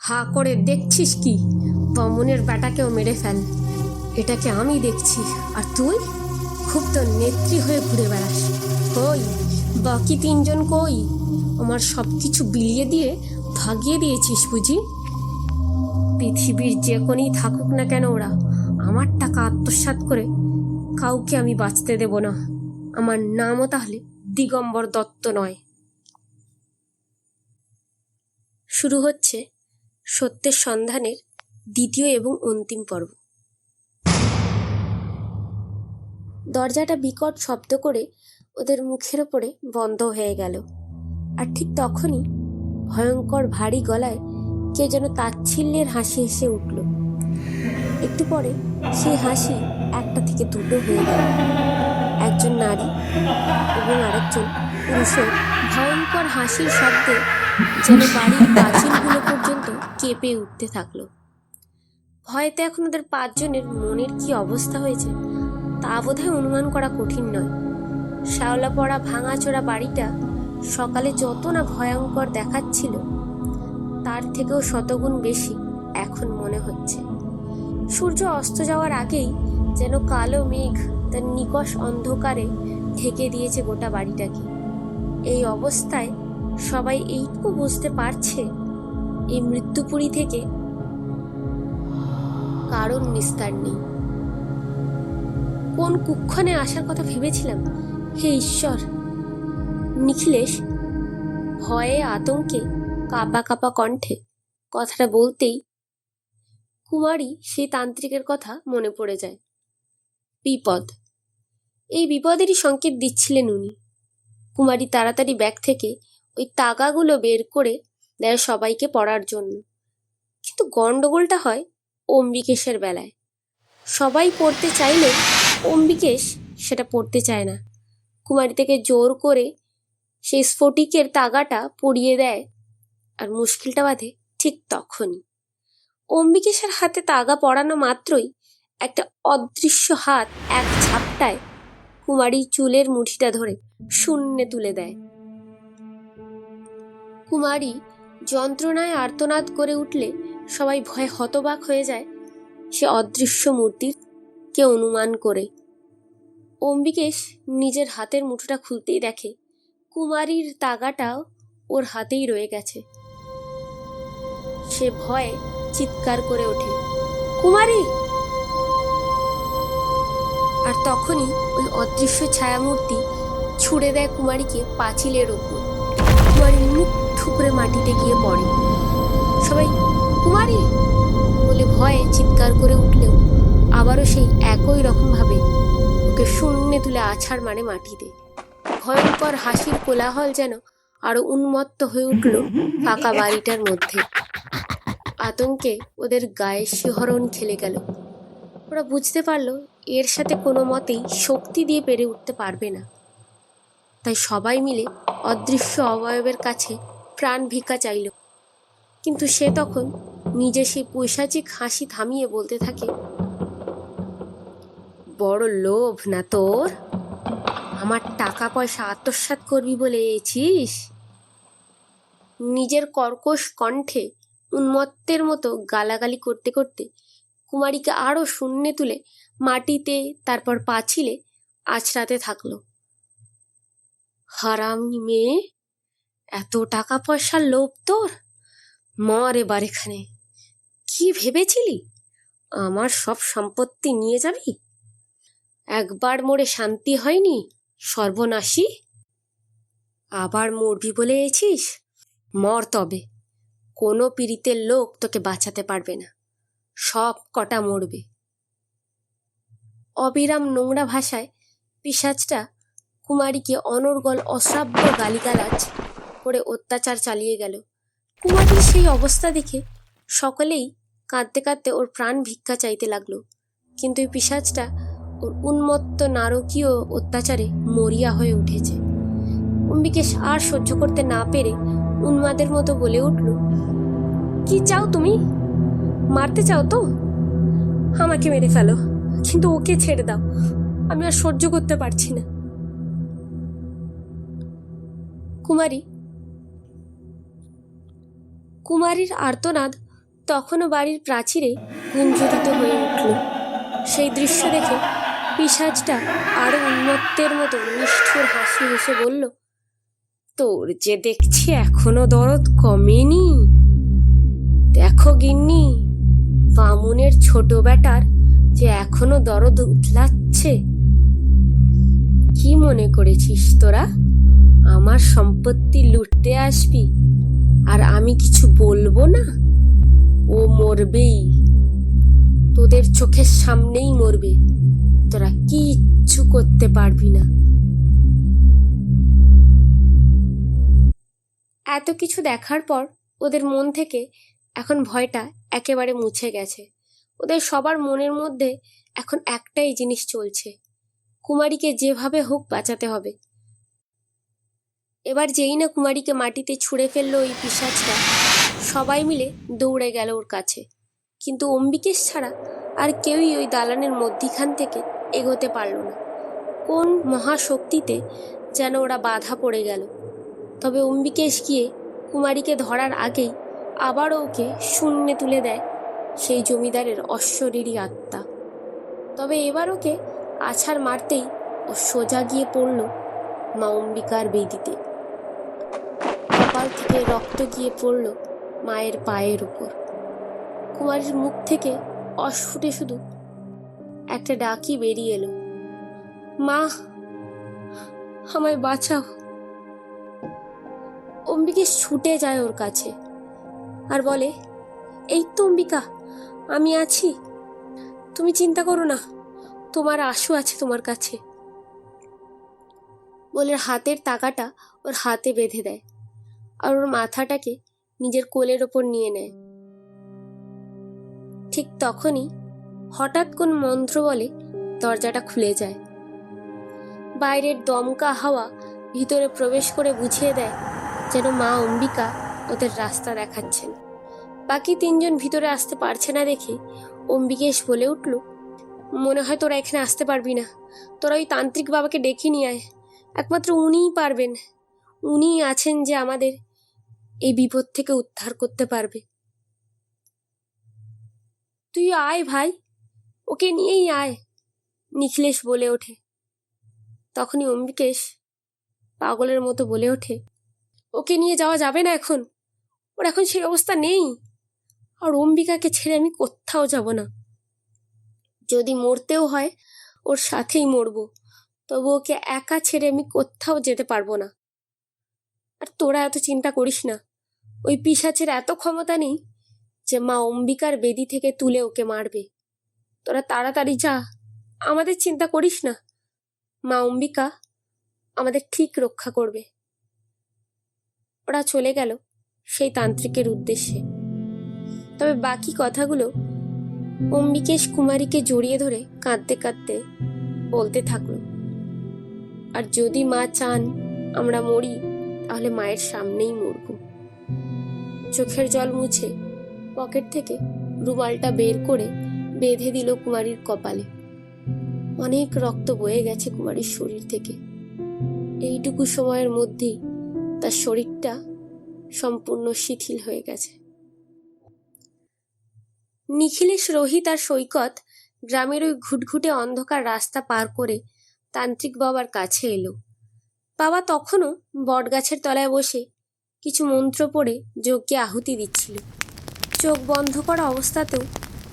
হা করে দেখছিস কি? বামুনের বেটাকেও মেরে ফেল, এটাকে আমি দেখছি, আর তুই খুব তো নেত্রী হয়ে ঘুরে বেড়াস। কই বাকি তিনজন কই? আমার সব কিছু বিলিয়ে দিয়ে ভাগিয়ে দিয়েছিস বুঝি? পৃথিবীর যে কোনই থাকুক না কেন, ওরা আমার টাকা আত্মসাৎ করে কাউকে আমি বাঁচতে দেব না। আমার নামও তাহলে দিগম্বর দত্ত নয়। শুরু হচ্ছে সত্যের সন্ধানের দ্বিতীয় এবং অন্তিম পর্ব। দরজাটা বিকট শব্দ করে ওদের মুখের ওপরে বন্ধ হয়ে গেল, আর ঠিক তখনই ভয়ঙ্কর ভারী গলায় কে যেন তাচ্ছিল্যের হাসি হেসে উঠল। একটু পরে সেই হাসি একটা থেকে দুটো হয়ে গেল। একজন নারী এবং আরেকজন পুরুষের ভয়ঙ্কর হাসির শব্দে যেন বাড়ির পাঁচিলগুলো পর্যন্ত কেঁপে উঠতে থাকলো। ভয়েতে এখন ওদের পাঁচজনের মনের কি অবস্থা হয়েছে তা বোধহয় অনুমান করা কঠিন নয়। শ্যাওলা পড়া ভাঙাচোরা বাড়িটা সকালে যত না ভয়ঙ্কর দেখাচ্ছিল, তার থেকেও শতগুণ বেশি এখন মনে হচ্ছে। সূর্য অস্ত যাওয়ার আগেই যেন কালো মেঘ তার নিকষ অন্ধকারে ঢেকে দিয়েছে গোটা বাড়িটাকে। এই অবস্থায় সবাই এইটুকু বুঝতে পারছে, এই মৃত্যুপুরী থেকে কারণ নিস্তার নেই। কোন কুক্ষণে আসার কথা ভেবেছিলাম, হে ঈশ্বর! নিখিলেশ ভয়ে আতঙ্কে কাঁপা কাঁপা কণ্ঠে কথাটা বলতেই কুমারী সেই তান্ত্রিকের কথা মনে পড়ে যায়। বিপদ, এই বিপদেরই সংকেত দিচ্ছিলেন উনি। কুমারী তাড়াতাড়ি ব্যাগ থেকে ওই তাগাগুলো বের করে দেয় সবাইকে পড়ার জন্য। কিন্তু গন্ডগোলটা হয় অম্বিকেশের বেলায়। সবাই পড়তে চাইলে অম্বিকেশ সেটা পড়তে চায় না। কুমারী থেকে জোর করে সেই স্ফটিকের তাগাটা পরিয়ে দেয়, আর মুশকিলটা বাঁধে ঠিক তখনই। অম্বিকেশের হাতে তাগা পড়ানো মাত্রই একটা অদৃশ্য হাত এক ঝাপটায় কুমারীর চুলের মুঠিটা ধরে শূন্যে তুলে দেয়। কুমারী যন্ত্রণায় আর্তনাদ করে উঠলে সবাই ভয়ে হতবাক হয়ে যায় সে অদৃশ্য মূর্তিকে অনুমান করে। অম্বিকেশ নিজের হাতের মুঠোটা খুলতেই দেখে কুমারীর তাগাটাও ওর হাতেই রয়ে গেছে। সে ভয়ে চিৎকার করে ওঠে, কুমারী! আর তখনই ওই অদৃশ্য ছায়ামূর্তি ছুড়ে দেয় কুমারীকে পাঁচিলের ওপর। কুমারী মুখ ঠুকরে মাটিতে গিয়ে পড়ে। সবাই কুমারী বলে ভয়ে চিৎকার করে উঠলেও আবারও সেই একই রকম ভাবে ওকে শূন্যে তুলে আছাড় মারে মাটিতে। ভয়ঙ্কর হাসির কোলাহল যেন আরো উন্মত্ত হয়ে উঠল ফাঁকা বাড়িটার মধ্যে। আতঙ্কে ওদের গায়ে শিহরণ খেলে গেল। ওরা বুঝতে পারলো এর সাথে কোনো মতেই শক্তি দিয়ে পেরে উঠতে পারবে না। তাই সবাই মিলে অদৃশ্য অবয়বের কাছে প্রাণ ভিক্ষা চাইল। কিন্তু সে তখন নিজে সেই পৈশাচিক হাসি থামিয়ে বলতে থাকে, বড় লোভ না তোর? আমার টাকা পয়সা আত্মসাৎ করবি বলে এছিস? নিজের কর্কশ কণ্ঠে উন্মত্তের মতো গালাগালি করতে করতে কুমারীকে আরো শূন্যে তুলে মাটিতে, তারপর পাঁচিলে আছড়াতে থাকলো। হারামি মেয়ে, এত টাকা পয়সার লোভ তোর? মর এবার এখানে। কি ভেবেছিলি আমার সব সম্পত্তি নিয়ে যাবি? একবার মরে শান্তি হয়নি, সর্বনাশী! আবার মরবি বলে এছিস? মর তবে। কোনো পীড়িতের লোক তোকে বাঁচাতে পারবে না, সব কটা মরবে। অবিরাম নোংরা ভাষায় পিশাচটা কুমারীকে অনর্গল অশ্রাব্য গালিগালাজ করে অত্যাচার চালিয়ে গেল। কুমারীর সেই অবস্থা দেখে সকলেই কাঁদতে কাঁদতে ওর প্রাণ ভিক্ষা চাইতে লাগলো। কিন্তু এই পিশাচটা ওর উন্মত্ত নারকীয় অত্যাচারে মরিয়া হয়ে উঠেছে। অম্বিকেশ আর সহ্য করতে না পেরে উন্মাদের মতো বলে উঠল, কি চাও তুমি? মারতে চাও তো? আমাকে মেরে ফেলো, কিন্তু ওকে ছেড়ে দাও, আমি আর সহ্য করতে পারছি না। কুমারীর আর্তনাদ তখনও বাড়ির প্রাচীরে গুঞ্জরিত হয়ে উঠল। সেই দৃশ্য দেখে পিশাচটা আরো উন্মত্তের মতো নিষ্ঠুর হাসি হেসে বলল, তোর যে দেখছি এখনো দরদ কমেনি। দেখো গিন্নি, বামুনের ছোট বেটার যে এখনো দরদ উতলাচ্ছে। কি মনে করেছিস তোরা আমার সম্পত্তি লুটতে আসবি আর আমি কিছু বলবো না? ও মরবেই, তোদের চোখের সামনেই মরবে, তোরা কিচ্ছু করতে পারবি না। এত কিছু দেখার পর ওদের মন থেকে এখন ভয়টা একেবারে মুছে গেছে। ওদের সবার মনের মধ্যে এখন একটাই জিনিস চলছে, কুমারীকে যেভাবে হোক বাঁচাতে হবে। এবার যেই না কুমারীকে মাটিতে ছুঁড়ে ফেললো ওই পিশাচটা, সবাই মিলে দৌড়ে গেল ওর কাছে। কিন্তু অম্বিকেশ ছাড়া আর কেউই ওই দালানের মধ্যিখান থেকে এগোতে পারল না। কোন মহাশক্তিতে যেন ওরা বাধা পড়ে গেল। তবে অম্বিকেশ গিয়ে কুমারীকে ধরার আগেই আবারও ওকে শূন্যে তুলে দেয় সেই জমিদারের অশরীরী আত্মা। তবে এবার ওকে আছাড় মারতেই ও সোজা গিয়ে পড়ল মা অম্বিকার বেদিতে। কপাল থেকে রক্ত গিয়ে পড়ল মায়ের পায়ের উপর। কুমারীর মুখ থেকে অস্ফুটে শুধু একটা ডাকই বেরিয়ে এলো, মা, আমায় বাঁচাও। অম্বিকেশ ছুটে যায় ওর কাছে আর বলে, এই তো অম্বিকা, আমি আছি, তুমি চিন্তা করো না, তোমার আশু আছে তোমার কাছে। বলে হাতের তাকাটা ওর হাতে বেঁধে দেয় আর ওর মাথাটাকে নিজের কোলের ওপর নিয়ে নেয়। ঠিক তখনই হঠাৎ কোন মন্ত্র বলে দরজাটা খুলে যায়। বাইরের দমকা হাওয়া ভিতরে প্রবেশ করে বুঝিয়ে দেয় যেন মা অম্বিকা ওদের রাস্তা দেখাচ্ছেন। বাকি তিনজন ভিতরে আসতে পারছে না দেখে অম্বিকেশ বলে উঠল, মনে হয় তোরা এখানে আসতে পারবি না, তোরা ওই তান্ত্রিক বাবাকে ডেকে নিয়ে আয়, একমাত্র উনিই পারবেন, উনিই আছেন যে আমাদের এই বিপদ থেকে উদ্ধার করতে পারবে। তুই আয় ভাই, ওকে নিয়েই আয়, নিখিলেশ বলে ওঠে। তখনই অম্বিকেশ পাগলের মতো বলে ওঠে, ওকে নিয়ে যাওয়া যাবে না এখন, ওর এখন সেই অবস্থা নেই, আর অম্বিকাকে ছেড়ে আমি কোথাও যাব না। যদি মরতেও হয় ওর সাথেই মরবো, তবু ওকে একা ছেড়ে আমি কোথাও যেতে পারবো না। আর তোরা এত চিন্তা করিস না, ওই পিশাচের এত ক্ষমতা নেই যে মা অম্বিকার বেদি থেকে তুলে ওকে মারবে। তোরা তাড়াতাড়ি যা, আমাদের চিন্তা করিস না, মা অম্বিকা আমাদের ঠিক রক্ষা করবে। ওরা চলে গেল সেই তান্ত্রিকের উদ্দেশ্যে। তবে বাকি কথাগুলো অম্বিকেশ কুমারীকে জড়িয়ে ধরে কাঁদতে কাঁদতে বলতে থাকলো, আর যদি মা চান আমরা মরি, তাহলে মায়ের সামনেই মরব। চোখের জল মুছে পকেট থেকে রুমালটা বের করে বেঁধে দিল কুমারীর কপালে। অনেক রক্ত বয়ে গেছে কুমারীর শরীর থেকে। এইটুকু সময়ের মধ্যেই তার শরীরটা সম্পূর্ণ শিথিল হয়ে গেছে। নিখিলেশ, রোহিত আর সৈকত গ্রামের ওই ঘুটঘুটে অন্ধকার রাস্তা পার করে তান্ত্রিক বাবার কাছে এলো। বাবা তখনও বটগাছের তলায় বসে কিছু মন্ত্র পড়ে যজ্ঞে আহুতি দিচ্ছিল। চোখ বন্ধ করা অবস্থাতেও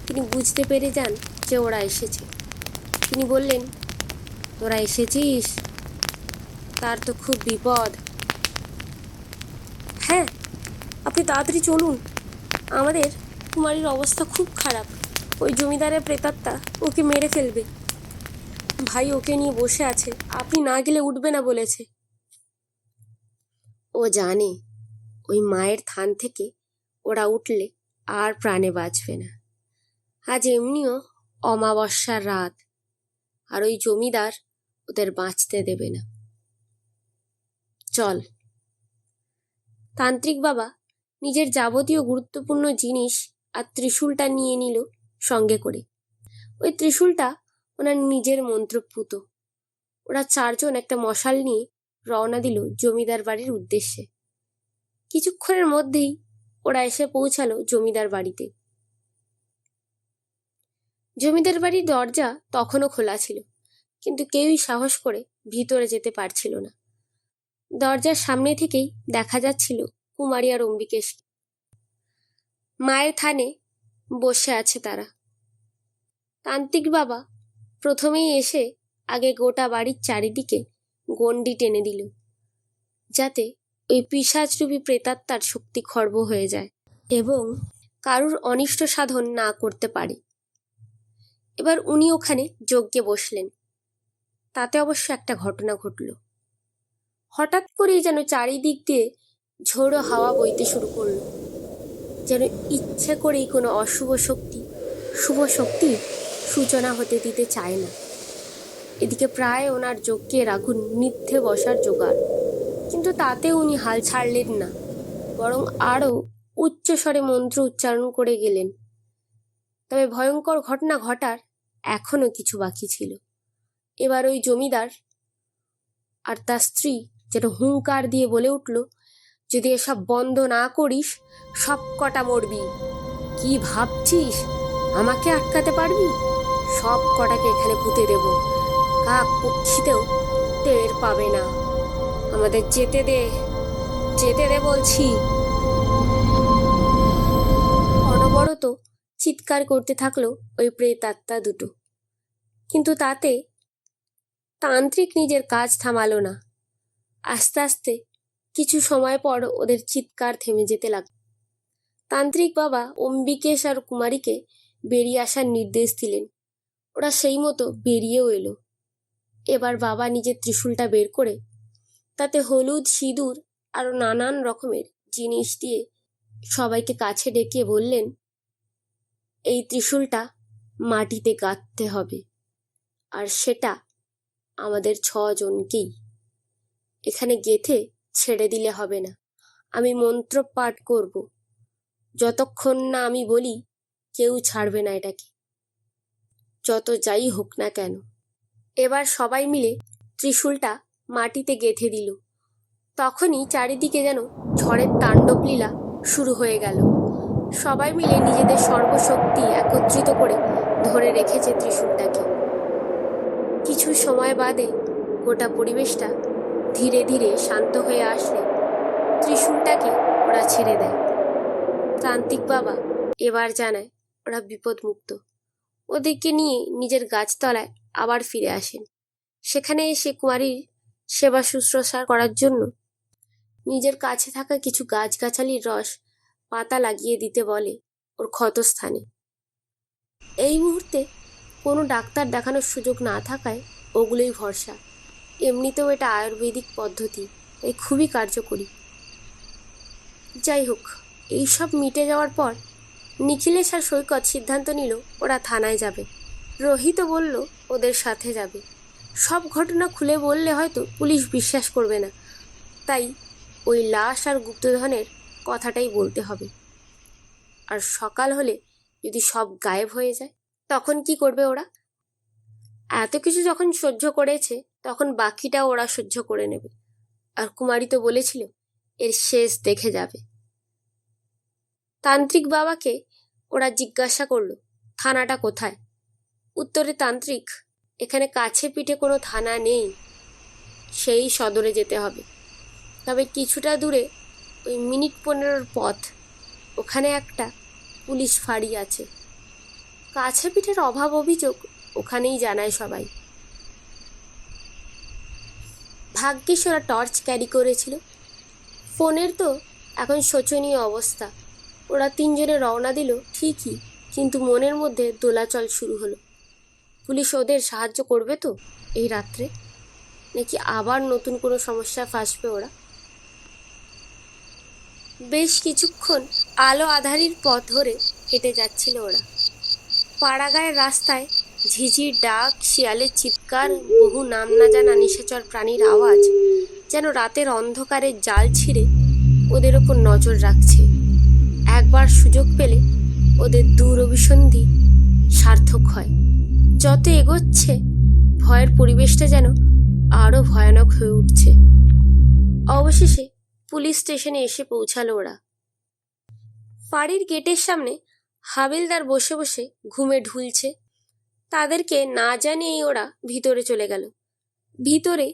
তিনি বুঝতে পেরে যান যে ওরা এসেছে। তিনি বললেন, তোরা এসেছিস, তার তো খুব বিপদ। হ্যাঁ, আপনি তাড়াতাড়ি চলুন, আমাদের কুমারীর অবস্থা খুব খারাপ, ওই জমিদারের প্রেতাত্মা ওকে মেরে ফেলবে। ভাই ওকে নিয়ে বসে আছে, আপনি না গেলে উঠবে না বলেছে। ও জানে ওই মায়ের থান থেকে ওরা উঠলে আর প্রাণে বাঁচবে না। আজ এমনিও অমাবস্যার রাত, আর ওই জমিদার ওদের বাঁচতে দেবে না। চল। তান্ত্রিক বাবা নিজের যাবতীয় গুরুত্বপূর্ণ জিনিস আর ত্রিশূলটা নিয়ে নিল সঙ্গে করে। ওই ত্রিশূলটা ওনার নিজের মন্ত্রপুত। ওরা চারজন একটা মশাল নিয়ে রওনা দিল জমিদার বাড়ির উদ্দেশ্যে। কিছুক্ষণের মধ্যেই ওরা এসে পৌঁছালো জমিদার বাড়িতে। জমিদার বাড়ির দরজা তখনও খোলা ছিল, কিন্তু কেউই সাহস করে ভিতরে যেতে পারছিল না। দরজার সামনে থেকেই দেখা যাচ্ছিল কুমারী আর অম্বিকেশ মায়ের থানে বসে আছে তারা। তান্ত্রিক বাবা প্রথমেই এসে আগে গোটা বাড়ির চারিদিকে গণ্ডি টেনে দিল, যাতে ওই পিশাচরূপী প্রেতাত্মার শক্তি খর্ব হয়ে যায় এবং কারুর অনিষ্ট সাধন না করতে পারে। এবার উনি ওখানে যজ্ঞে বসলেন। তাতে অবশ্য একটা ঘটনা ঘটল। হঠাৎ করেই যেন চারিদিক দিয়ে ঝোড়ো হাওয়া বইতে শুরু করলো, যেন ইচ্ছে করেই কোনো অশুভ শক্তি শুভ শক্তির সূচনা হতে দিতে চায় না। এদিকে প্রায় ওনার যজ্ঞের আগুন নিভে বসার জোগাড়, কিন্তু তাতে উনি হাল ছাড়লেন না, বরং আরও উচ্চস্বরে মন্ত্র উচ্চারণ করে গেলেন। তবে ভয়ঙ্কর ঘটনা ঘটার এখনো কিছু বাকি ছিল। এবার ওই জমিদার আর তার স্ত্রী যেন হুঙ্কার দিয়ে বলে উঠল, যদি এসব বন্ধ না করিস সব কটা মরবি। কি ভাবছিস আমাকে আটকাতে পারবি? সব কটাকে এখানে পুঁতে দেব, কাক পক্ষীতেও টের পাবে না। আমাদের যেতে দে, যেতে দে বলছি। অনবরত চিৎকার করতে থাকলো ওই প্রেতাত্মা দুটো, কিন্তু তাতে তান্ত্রিক নিজের কাজ থামালো না। আস্তে আস্তে কিছু সময় পর ওদের চিৎকার থেমে যেতে লাগলো। তান্ত্রিক বাবা অম্বিকেশ আর কুমারীকে বেরিয়ে আসার নির্দেশ দিলেন। ওরা সেই মতো বেরিয়েও এলো। এবার বাবা নিজের ত্রিশূলটা বের করে তাতে হলুদ, সিঁদুর আরও নানান রকমের জিনিস দিয়ে সবাইকে কাছে ডেকে বললেন, এই ত্রিশূলটা মাটিতে গাঁথতে হবে, আর সেটা আমাদের 6 জনকেই। এখানে গেঁথে ছেড়ে দিলে হবে না। আমি মন্ত্র পাঠ করব, যতক্ষণ না আমি বলি কেউ ছাড়বে না এটাকে, যত যাই হোক না কেন। এবার সবাই মিলে ত্রিশূলটা মাটিতে গেঁথে দিল। তখনই চারিদিকে যেন ঝড়ের তাণ্ডব লীলা শুরু হয়ে গেল। সবাই মিলে নিজেদের সর্বশক্তি একত্রিত করে ধরে রেখেছে ত্রিশূলটাকে। কিছু সময় বাদে গোটা পরিবেশটা ধীরে ধীরে শান্ত হয়ে আসলে ত্রিশূলটাকে ওরা ছেড়ে দেয়। তান্ত্রিক বাবা এবার জানায় ওরা বিপদমুক্ত। ওদেরকে নিয়ে নিজের গাছতলায় আবার ফিরে আসেন। সেখানে এসে কুমারীর সেবা শুশ্রূষা করার জন্য নিজের কাছে থাকা কিছু গাছগাছালির রস পাতা লাগিয়ে দিতে বলে ওর ক্ষতস্থানে। এই মুহূর্তে কোনো ডাক্তার দেখানোর সুযোগ না থাকায় ওগুলোই ভরসা। এমনিতেও এটা আয়ুর্বেদিক পদ্ধতি, তাই খুবই কার্যকরী। যাই হোক, এইসব মিটে যাওয়ার পর নিখিলেশ আর সৈকত সিদ্ধান্ত নিল ওরা থানায় যাবে। রোহিতও বলল ওদের সাথে যাবে। সব ঘটনা খুলে বললে হয়তো পুলিশ বিশ্বাস করবে না, তাই ওই লাশ আর গুপ্তধনের কথাটাই বলতে হবে। আর সকাল হলে যদি সব গায়েব হয়ে যায় তখন কি করবে ওরা? এত কিছু যখন সহ্য করেছে তখন বাকিটাও ওরা সহ্য করে নেবে। আর কুমারী তো বলেছিল এর শেষ দেখে যাবে। তান্ত্রিক বাবাকে ওরা জিজ্ঞাসা করলো থানাটা কোথায়। উত্তরে তান্ত্রিক, এখানে কাছে পিঠে কোনো থানা নেই, সেই সদরে যেতে হবে। তবে কিছুটা দূরে ওই মিনিট 15 পথ, ওখানে একটা পুলিশ ফাঁড়ি আছে। কাছে পিঠের অভাব অভিযোগ ওখানেই জানায় সবাই। ভাগ্যিস ওরা টর্চ ক্যারি করেছিল। ফোনের তো এখন শোচনীয় অবস্থা। ওরা 3 জনে রওনা দিল ঠিকই, কিন্তু মনের মধ্যে দোলাচল শুরু হলো। পুলিশ ওদের সাহায্য করবে তো এই রাত্রে, নাকি আবার নতুন কোনো সমস্যায় ফাঁসবে ওরা? বেশ কিছুক্ষণ আলো আধারির পথ ধরে হেঁটে যাচ্ছিল ওরা। পাড়াগাঁয়ের রাস্তায় ঝিঝির ডাক, শিয়ালের চিৎকার, বহু নাম না জানা নিশাচর প্রাণীর আওয়াজ যেন রাতের অন্ধকারের জাল ছিঁড়ে ওদের ওপর নজর রাখছে। একবার সুযোগ পেলে ওদের দূর অভিসন্ধি সার্থক হয়। যত এগোচ্ছে ভয়ের পরিবেশটা যেন আরও ভয়ানক হয়ে উঠছে। অবশেষে পুলিশ স্টেশনে এসে পৌঁছালো ওরা। ফাঁড়ির গেটের সামনে হাবিলদার বসে বসে ঘুমে ঢুলছে। তাদেরকে না জানিয়েই ওরা ভিতরে চলে গেল। ভিতরে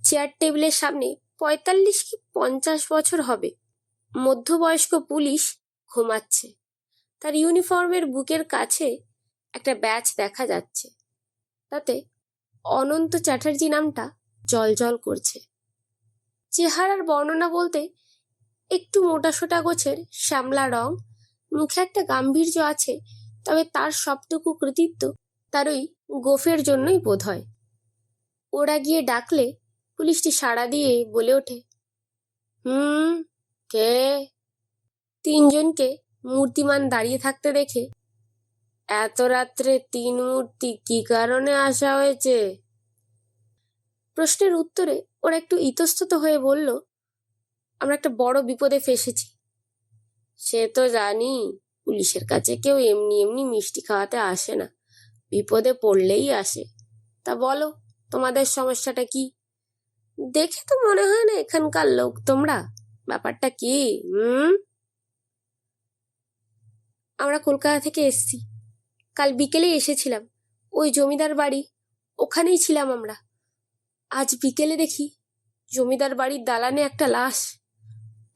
চেয়ার টেবিলের সামনে 45 কি 50 বছর হবে মধ্যবয়স্ক পুলিশ ঘুমাচ্ছে। তার ইউনিফর্মের বুকের কাছে একটা ব্যাজ দেখা যাচ্ছে, তাতে অনন্ত চ্যাটার্জি নামটা জলজল করছে। চেহারার বর্ণনা বলতে একটু মোটাসোটা গোছের শ্যামলা রং, মুখে একটা গাম্ভীর্য আছে, তবে তার সবটুকু কৃতিত্ব তার ওই গোফের জন্যই বোধ হয়। ওরা গিয়ে ডাকলে পুলিশটি সাড়া দিয়ে বলে ওঠে, কে? তিনজনকে মূর্তিমান দাঁড়িয়ে থাকতে দেখে, এত রাত্রে 3 মূর্তি কি কারণে আসা হয়েছে? প্রশ্নের উত্তরে ওরা একটু ইতস্তত হয়ে বলল, আমরা একটা বড় বিপদে ফেসেছি। সে তো জানি, পুলিশের কাছে কেউ এমনি এমনি মিষ্টি খাওয়াতে আসে না, বিপদে পড়লেই আসে। তা বলো, তোমাদের সমস্যাটা কি? দেখে তো মনে হয় না এখানকার লোক তোমরা। ব্যাপারটা কি? আমরা কলকাতা থেকে এসছি, কাল বিকেলেই এসেছিলাম। ওই জমিদার বাড়ি, ওখানেই ছিলাম আমরা। আজ বিকেলে দেখি জমিদার বাড়ির দালানে একটা লাশ।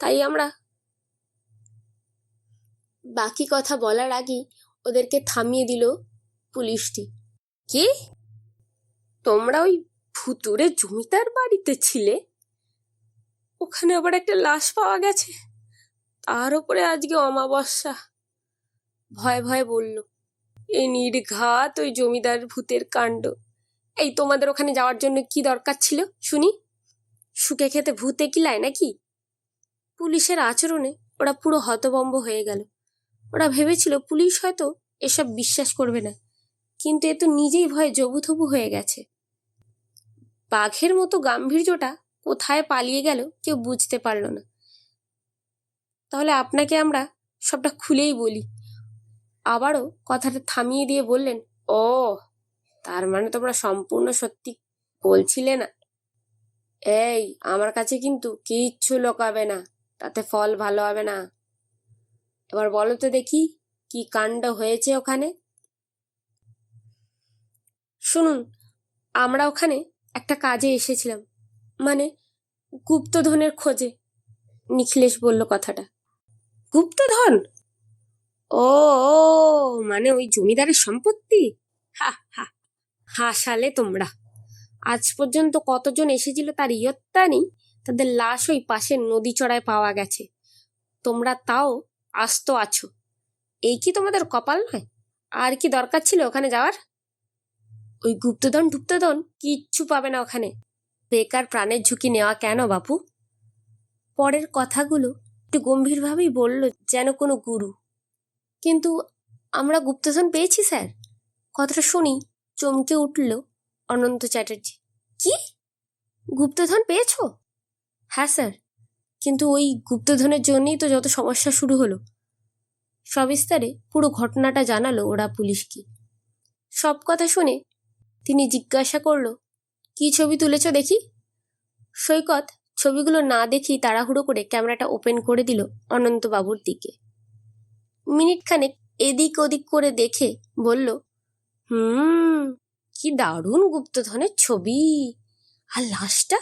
তাই আমরা। বাকি কথা বলার আগেই ওদেরকে থামিয়ে দিল পুলিশটি। কি? তোমরা ওই ভুতুরে জমিদার বাড়িতে ছিলে? ওখানে আবার একটা লাশ পাওয়া গেছে, তার উপরে আজকে অমাবস্যা। ভয়ে ভয়ে বলল, এই নির্ঘাত ওই জমিদার ভূতের কাণ্ড। এই তোমাদের ওখানে যাওয়ার জন্য কি দরকার ছিল শুনি? শুকে খেতে ভূতে কিলায় নাকি? পুলিশের আচরণে ওরা পুরো হতভম্ব হয়ে গেল। ওরা ভেবেছিল পুলিশ হয়তো এসব বিশ্বাস করবে না, কিন্তু এ তো নিজেই ভয়ে জবুথবু হয়ে গেছে। বাঘের মতো গাম্ভীর্যটা কোথায় পালিয়ে গেল কেউ বুঝতে পারল না। তাহলে আপনাকে আমরা সবটা খুলেই বলি। আবারও কথাটা থামিয়ে দিয়ে বললেন, ও, তার মানে তোমরা সম্পূর্ণ সত্যি বলছিলে না? এই, আমার কাছে কিন্তু কিচ্ছু লোকাবে না, তাতে ফল ভালো হবে না। এবার বলো তো দেখি, কি কাণ্ড হয়েছে ওখানে? শুনুন, আমরা ওখানে একটা কাজে এসেছিলাম, মানে গুপ্তধনের খোঁজে। নিখিলেশ বলল কথাটা। গুপ্তধন? ও, মানে ওই জমিদারের সম্পত্তি? হা হা, হাসালে তোমরা। আজ পর্যন্ত কতজন এসেছিল তার ইয়ত্তা নেই, তাদের লাশ ওই পাশের নদী চড়ায় পাওয়া গেছে। তোমরা তাও আস্ত আছো। এই কি তোমাদের কপাল নয়? আর কি দরকার ছিল ওখানে যাওয়ার? ওই গুপ্তধন কিচ্ছু পাবে না ওখানে। বেকার প্রাণের ঝুঁকি নেওয়া কেন বাপু? পরের কথাগুলো একটু গম্ভীরভাবেই বলল, যেন কোনো গুরু। কিন্তু আমরা গুপ্তধন পেয়েছি স্যার। কথাটা শুনি চমকে উঠল অনন্ত চ্যাটার্জি। কি? গুপ্তধন পেয়েছ? হ্যাঁ স্যার, কিন্তু ওই গুপ্তধনের জন্যই তো যত সমস্যা শুরু হলো। সবিস্তারে পুরো ঘটনাটা জানালো ওরা পুলিশকে। সব কথা শুনে তিনি জিজ্ঞাসা করল, কি ছবি তুলেছ দেখি? সৈকত ছবিগুলো না দেখেই তাড়াহুড়ো করে ক্যামেরাটা ওপেন করে দিল অনন্তবাবুর দিকে। মিনিটখানেক এদিক ওদিক করে দেখে বলল, কি দারুণ গুপ্তধনের ছবি। আর লাশটা,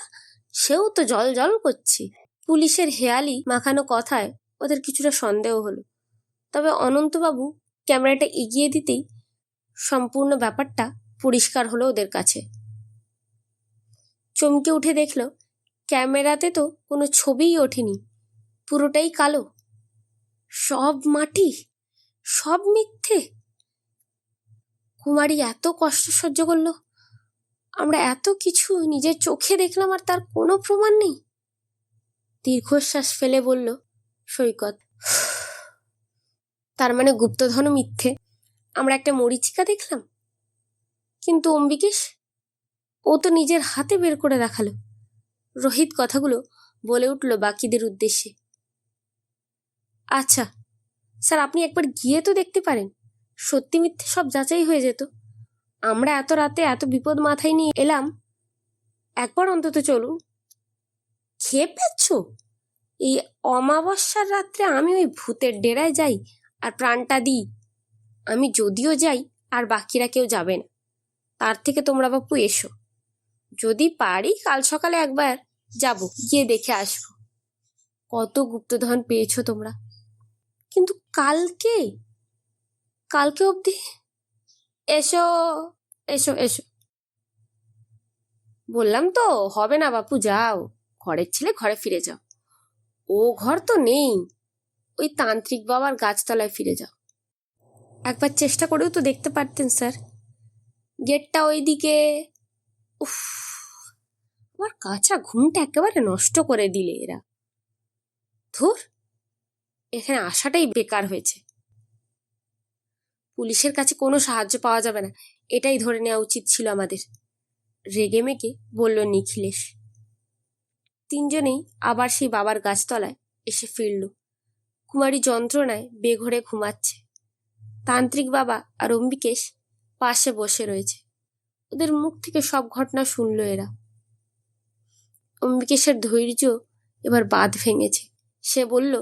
সেও তো জল জল করছে। পুলিশের হেয়ালি মাখানো কথায় ওদের কিছুটা সন্দেহ হলো, তবে অনন্তবাবু ক্যামেরাটা এগিয়ে দিতেই সম্পূর্ণ ব্যাপারটা পরিষ্কার হলো ওদের কাছে। চমকে উঠে দেখল, ক্যামেরাতে তো কোনো ছবিই ওঠেনি, পুরোটাই কালো। সব মাটি, সব মিথ্যে। কুমারী এত কষ্ট সহ্য করলো, আমরা এত কিছু নিজের চোখে দেখলাম, আর তার কোনো প্রমাণ নেই। দীর্ঘশ্বাস ফেলে বলল সৈকত। তার মানে গুপ্তধন মিথ্যে, আমরা একটা মরীচিকা দেখলাম। কিন্তু অম্বিকেশ, ও তো নিজের হাতে বের করে দেখালো। রোহিত কথাগুলো বলে উঠল বাকিদের উদ্দেশ্যে। আচ্ছা স্যার, আপনি একবার গিয়ে তো দেখতে পারেন, সত্যি মিথ্যে সব যাচাই হয়ে যেত। আমরা এত রাতে এত বিপদ মাথায় নিয়ে এলাম, একবার অন্তত চলুন। খেয়ে পেয়েছ? এই অমাবস্যার রাত্রে আমি ওই ভূতের ডেরায় যাই আর প্রাণটা দিই? আমি যদিও যাই, আর বাকিরা কেউ যাবে না। তার থেকে তোমরা বাপু এসো, যদি পারি কাল সকালে একবার যাব, গিয়ে দেখে আসবো কত গুপ্তধন পেয়েছো তোমরা। কিন্তু কালকে কালকে অবধি? এসো এসো এসো। বললাম তো হবে না বাপু, যাও, ঘরের ছেলে ঘরে ফিরে যাও। ও ঘর তো নেই, ওই তান্ত্রিক বাবার গাছতলায় ফিরে যাও। একবার চেষ্টা করেও তো দেখতে পারতেন স্যার, গেটটা ওইদিকে। উফ, আমার কাঁচা ঘুমটা একেবারে নষ্ট করে দিলে এরা। ধুর, এখানে আসাটাই বেকার হয়েছে। পুলিশের কাছে কোনো সাহায্য পাওয়া যাবে না, এটাই ধরে নেওয়া উচিত ছিল আমাদের, রেগে মেগে বলল নিখিলেশ। তিনজনেই আবার সেই বাবার গাছতলায় এসে ফিরল। কুমারী যন্ত্রণায় বেঘরে ঘুমাচ্ছে। তান্ত্রিক বাবা আর অম্বিকেশ পাশে বসে রয়েছে। ওদের মুখ থেকে সব ঘটনা শুনল এরা। অম্বিকেশের ধৈর্য এবার বাঁধ ভেঙেছে। সে বলল,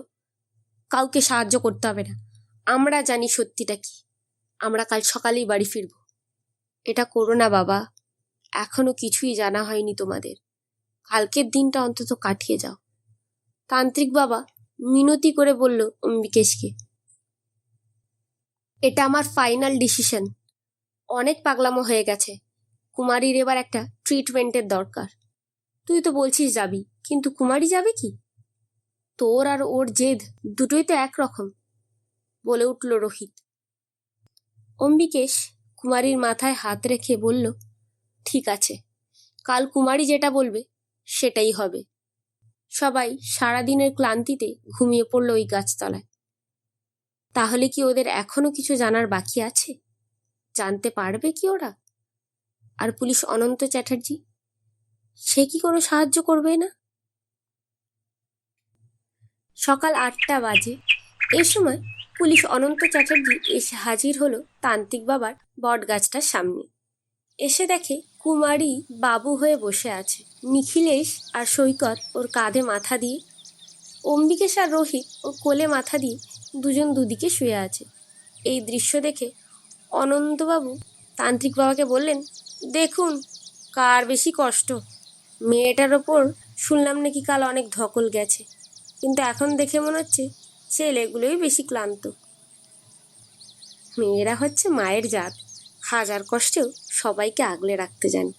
কাউকে সাহায্য করতে হবে না, আমরা জানি সত্যিটা কি। আমরা কাল সকালেই বাড়ি ফিরব। এটা করো না বাবা, এখনো কিছুই জানা হয়নি তোমাদের, কালকের দিনটা অন্তত কাটিয়ে যাও। তান্ত্রিক বাবা মিনতি করে বলল অম্বিকেশকে, এটা আমার ফাইনাল ডিসিশন। অনেক পাগলামো হয়ে গেছে, কুমারীর এবার একটা ট্রিটমেন্টের দরকার। তুই তো বলছিস যাবি, কিন্তু কুমারী যাবে কি? তোর আর ওর জেদ দুটোই তো একরকম, বলে উঠল রোহিত। অম্বিকেশ কুমারীর মাথায় হাত রেখে বলল, ঠিক আছে, কাল কুমারী যেটা বলবে সেটাই হবে। সবাই সারাদিনের ক্লান্তিতে ঘুমিয়ে পড়ল ওই গাছতলায়। তাহলে কি ওদের এখনো কিছু জানার বাকি আছে? জানতে পারবে কি ওরা? আর পুলিশ অনন্ত চ্যাটার্জি, সে কি কোনো সাহায্য করবে না? সকাল 8টা বাজে। এই সময় পুলিশ অনন্ত চ্যাটার্জি এসে হাজির হলো তান্ত্রিক বাবার বট গাছটার সামনে। এসে দেখে কুমারী বাবু হয়ে বসে আছে। নিখিলেশ আর সৈকত ওর কাঁধে মাথা দিয়ে, অম্বিকেশ আর রোহিত ওর কোলে মাথা দিয়ে দুজন দুদিকে শুয়ে আছে। এই দৃশ্য দেখে অনন্তবাবু তান্ত্রিক বাবাকে বললেন, দেখুন কার বেশি কষ্ট। মেয়েটার ওপর শুনলাম নাকি কাল অনেক ধকল গেছে, কিন্তু এখন দেখে মনে হচ্ছে ছেলেগুলোই বেশি ক্লান্ত। মেয়েরা হচ্ছে মায়ের জাত, হাজার কষ্টেও সবাইকে আগলে রাখতে জানে।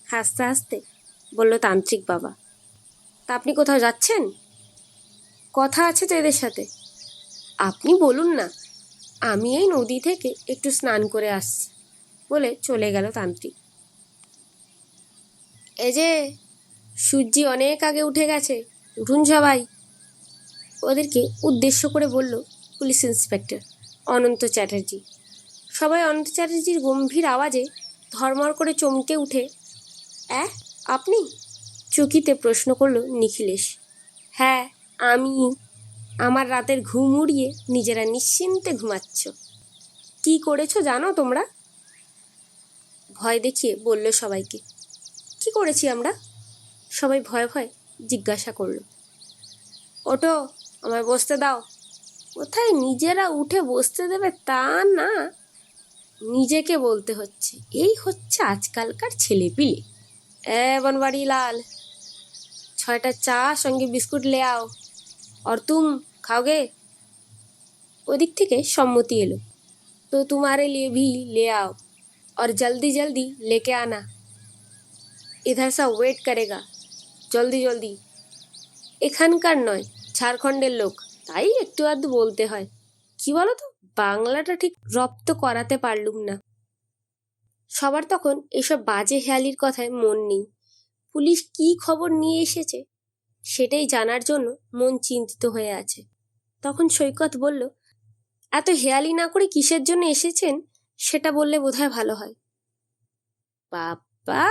হাসতে হাসতে বলল তান্ত্রিক বাবা, তা আপনি কোথাও যাচ্ছেন? কথা আছে তো এদের সাথে। আপনি বলুন না, আমি এই নদী থেকে একটু স্নান করে আসছি, বলে চলে গেল তান্ত্রিক। এই যে সূর্যি অনেক আগে উঠে গেছে, উঠুন সবাই, ওদেরকে উদ্দেশ্য করে বলল পুলিশ ইন্সপেক্টর অনন্ত চ্যাটার্জি। সবাই অনন্ত চ্যাটার্জির গম্ভীর আওয়াজে ধর্মর করে চমকে উঠে, আপনি? চকিতে প্রশ্ন করল নিখিলেশ। হ্যাঁ আমি। আমার রাতের ঘুম উড়িয়ে নিজেরা নিশ্চিন্তে ঘুমাচ্ছ। কি করেছো জানো তোমরা? ভয় দেখিয়ে বলল সবাইকে। কি করেছি আমরা? সবাই ভয়ে ভয়ে জিজ্ঞাসা করল। ওঠো, আমায় বসতে দাও। কোথায় নিজেরা উঠে বসতে দেবে তা না, নিজেকে বলতে হচ্ছে। এই হচ্ছে আজকালকার ছেলেপিলে। বনবাড়ি লাল, 6টা চা সঙ্গে বিস্কুট ले आओ। और तुम खाओगे? ওদিক থেকে সম্মতি এলো। তো तुम्हारे लिए भी ले आओ और जल्दी जल्दी लेके आना, इधर सा वेट करेगा, জলদি জলদি। এখানকার নয়, ঝাড়খণ্ডের লোক, তাই একটু আধটু বলতে হয়। কি বলো তো, বাংলাটা ঠিক রপ্ত করাতে পারলুম না। সবার তখন এসব বাজে হেয়ালির কথায় মন নেই। পুলিশ কি খবর নিয়ে এসেছে সেটাই জানার জন্য মন চিন্তিত হয়ে আছে। তখন সৈকত বলল, এত হেয়ালি না করে কিসের জন্য এসেছেন সেটা বললে বোধহয় ভালো হয়। বাবা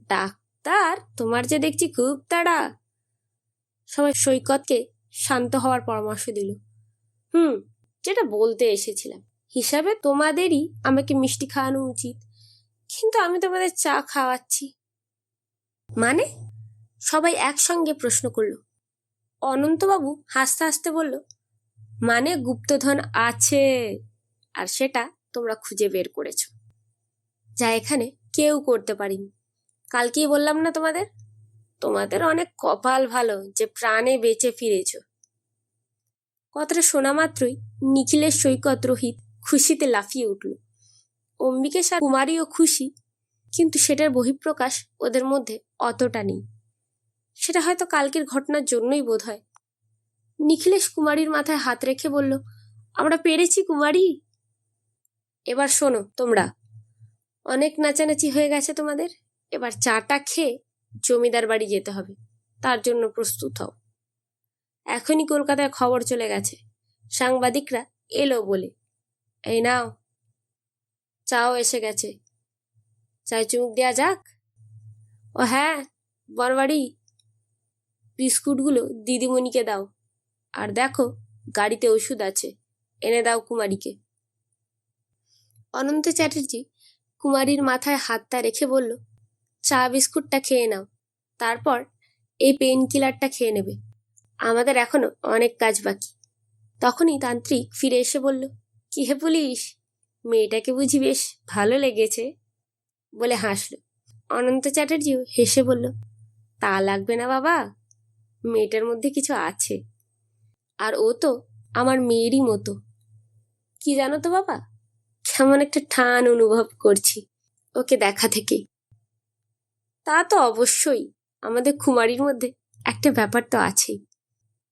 ডাক্তার, তোমার যে দেখছি খুব তাড়া। সবাই সৈকতকে শান্ত হওয়ার পরামর্শ দিল। যেটা বলতে এসেছিলাম, হিসাবে তোমাদেরই আমাকে মিষ্টি খাওয়ানো উচিত, কিন্তু আমি তোমাদের চা খাওয়াচ্ছি। মানে? সবাই একসঙ্গে প্রশ্ন করল। অনন্তবাবু হাসতে হাসতে বলল, মানে গুপ্তধন আছে, আর সেটা তোমরা খুঁজে বের করেছো, যা এখানে কেউ করতে পারিনি। কালকেই বললাম না তোমাদের, তোমাদের অনেক কপাল ভালো যে প্রাণে বেঁচে ফিরেছো। কথাটা শোনা মাত্রই নিখিলের সৈকত রোহিত খুশিতে লাফিয়ে উঠল। অম্বিকেশ আর কুমারীও খুশি, কিন্তু সেটার বহিঃপ্রকাশ ওদের মধ্যে অতটা নেই। সেটা হয়তো কালকের ঘটনার জন্যই বোধ হয়। নিখিলেশ কুমারীর মাথায় হাত রেখে বলল, আমরা পেরেছি কুমারী। এবার শোনো তোমরা, অনেক নাচানাচি হয়ে গেছে তোমাদের, এবার চাটা খেয়ে জমিদার বাড়ি যেতে হবে। তার জন্য প্রস্তুত হও। এখনই কলকাতায় খবর চলে গেছে, সাংবাদিকরা এলো বলে। এই নাও, চাও এসে গেছে, চায় চুমুক দেয়া যাক? ও হ্যাঁ, বনবাড়ি, বিস্কুটগুলো দিদিমণিকে দাও। আর দেখো, গাড়িতে ওষুধ আছে, এনে দাও কুমারীকে। অনন্ত চ্যাটার্জি কুমারীর মাথায় হাতটা রেখে বলল, চা বিস্কুটটা খেয়ে নাও, তারপর এই পেন কিলারটা খেয়ে নেবে। আমাদের এখনো অনেক কাজ বাকি। তখনই তান্ত্রিক ফিরে এসে বলল, কি হে পুলিশ, মেয়েটাকে বুঝি বেশ ভালো লেগেছে বলে হাসল। অনন্ত চ্যাটার্জিও হেসে বলল, তা লাগবে না বাবা, মেয়েটার মধ্যে কিছু আছে, আর ও তো আমার মেয়েরই মতো। কি জানো তো বাবা, কেমন একটা টান অনুভব করছি ওকে দেখা থেকে। তা তো অবশ্যই, আমাদের কুমারীর মধ্যে একটা ব্যাপার তো আছেই,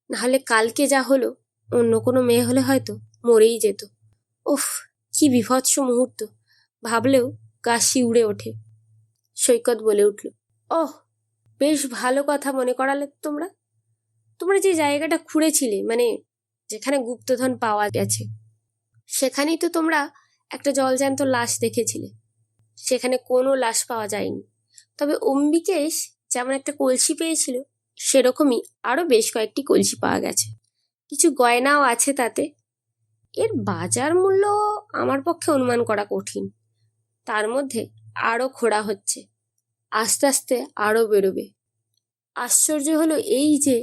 নাহলে কালকে যা হলো অন্য কোনো মেয়ে হলে হয়তো মরেই যেত। উফ, কি বিভৎস মুহূর্ত, ভাবলেও গা শিউড়ে ওঠে। সৈকত বলে উঠল, ওহ, বেশ ভালো কথা মনে করালে তোমরা। তোমরা যে জায়গাটা খুঁড়েছিলে, মানে যেখানে গুপ্তধন পাওয়া গেছে, সেখানেই তো তোমরা একটা জলজ্যান্ত লাশ দেখেছিলে। সেখানে কোনো লাশ পাওয়া যায়নি, তবে অম্বিকেশ যেমন একটা কলসি পেয়েছিল, সেরকমই আরো বেশ কয়েকটি কলসি পাওয়া গেছে। কিছু গয়নাও আছে তাতে। এর বাজার মূল্য আমার পক্ষে অনুমান করা কঠিন। তার মধ্যে আরো খোঁড়া হচ্ছে, আস্তে আস্তে আরো বেরোবে। আশ্চর্য হলো এই যে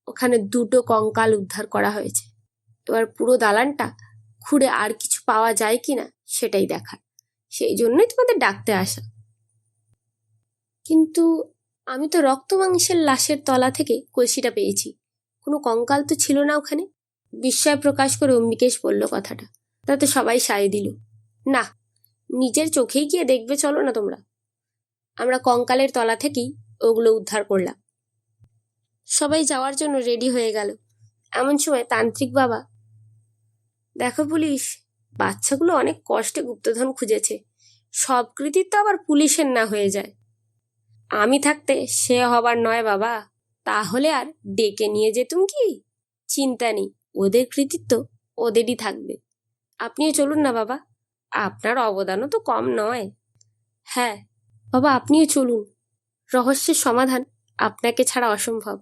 ওখানে 2টো কঙ্কাল উদ্ধার করা হয়েছে। এবার পুরো দালানটা খুঁড়ে আর কিছু পাওয়া যায় কিনা সেটাই দেখার, সেই জন্যই তোমাদের ডাকতে আসা। কিন্তু আমি তো রক্ত মাংসের লাশের তলা থেকে কলসিটা পেয়েছি, কোনো কঙ্কাল তো ছিল না ওখানে। বিস্ময় প্রকাশ করে অম্বিকেশ বলল কথাটা। তাতে সবাই সায় দিল, না, নিজের চোখেই গিয়ে দেখবে, চলো না তোমরা। আমরা কঙ্কালের তলা থেকেই ওগুলো উদ্ধার করলাম। সবাই যাওয়ার জন্য রেডি হয়ে গেল। এমন সময় তান্ত্রিক বাবা, দেখো পুলিশ, বাচ্চাগুলো অনেক কষ্টে গুপ্তধন খুঁজেছে, সব কৃতিত্ব আবার পুলিশের না হয়ে যায়। আমি থাকতে সে হবার নয় বাবা, তাহলে আর ডেকে নিয়ে যেতুম কি? চিন্তা নেই, ওদের কৃতিত্ব ওদেরই থাকবে। আপনিও চলুন না বাবা, আপনার অবদানও তো কম নয়। হ্যাঁ বাবা, আপনিও চলুন, রহস্যের সমাধান আপনাকে ছাড়া অসম্ভব।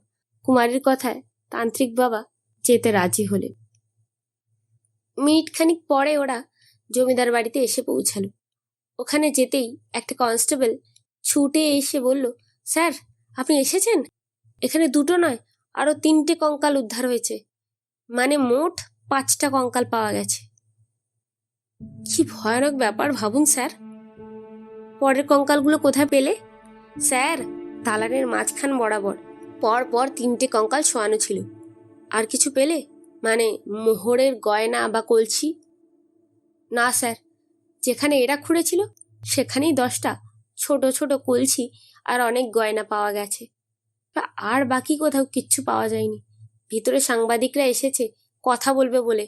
কুমারীর কথায় তান্ত্রিক বাবা যেতে রাজি হলেন। মিনিট খানিক পরে ওরা জমিদার বাড়িতে এসে পৌঁছালো। ওখানে যেতেই একটা কনস্টেবল ছুটে এসে বলল, স্যার আপনি এসেছেন? এখানে 2টো নয়, আরো 3টে কঙ্কাল উদ্ধার হয়েছে, মানে মোট 5টা কঙ্কাল পাওয়া গেছে। কি ভয়ানক ব্যাপার ভাবুন স্যার। পরের কঙ্কালগুলো কোথায় পেলে? স্যার, দালানের মাঝখান বরাবর পর পর 3টে কঙ্কাল শোয়ানো ছিল। আর কিছু পেলে, মানে মোহরের গয়না বা কলসি? না স্যার, যেখানে এরা খুঁড়েছিল সেখানেই 10টা ছোট ছোট কলসি আর অনেক গয়না পাওয়া গেছে। আর বাকি কোথাও কিচ্ছু পাওয়া যায়নি। ভিতরে সাংবাদিকরা এসেছে কথা বলবে বলে।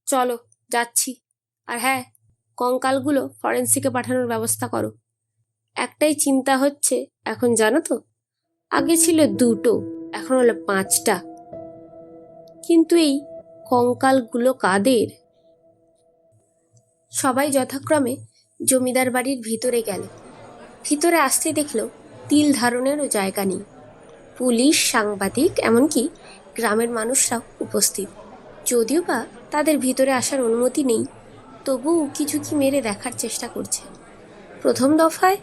চলো যাচ্ছি। আর হ্যাঁ, কঙ্কালগুলো ফরেন্সিকে পাঠানোর ব্যবস্থা করো। একটাই চিন্তা হচ্ছে এখন, জানো তো, আগে ছিল 2টো, এখন হলো 5টা। কিন্তু এই কঙ্কালগুলো কাদের? সবাই যথাক্রমে জমিদার বাড়ির ভিতরে গেল। ভিতরে আসতে দেখলো তিল ধারণেরও জায়গা নেই। পুলিশ, সাংবাদিক, এমনকি গ্রামের মানুষরাও উপস্থিত। যদিও বা তাদের ভিতরে আসার অনুমতি নেই, তবুও উকিঝুঁকি মেরে দেখার চেষ্টা করছে। প্রথম দফায়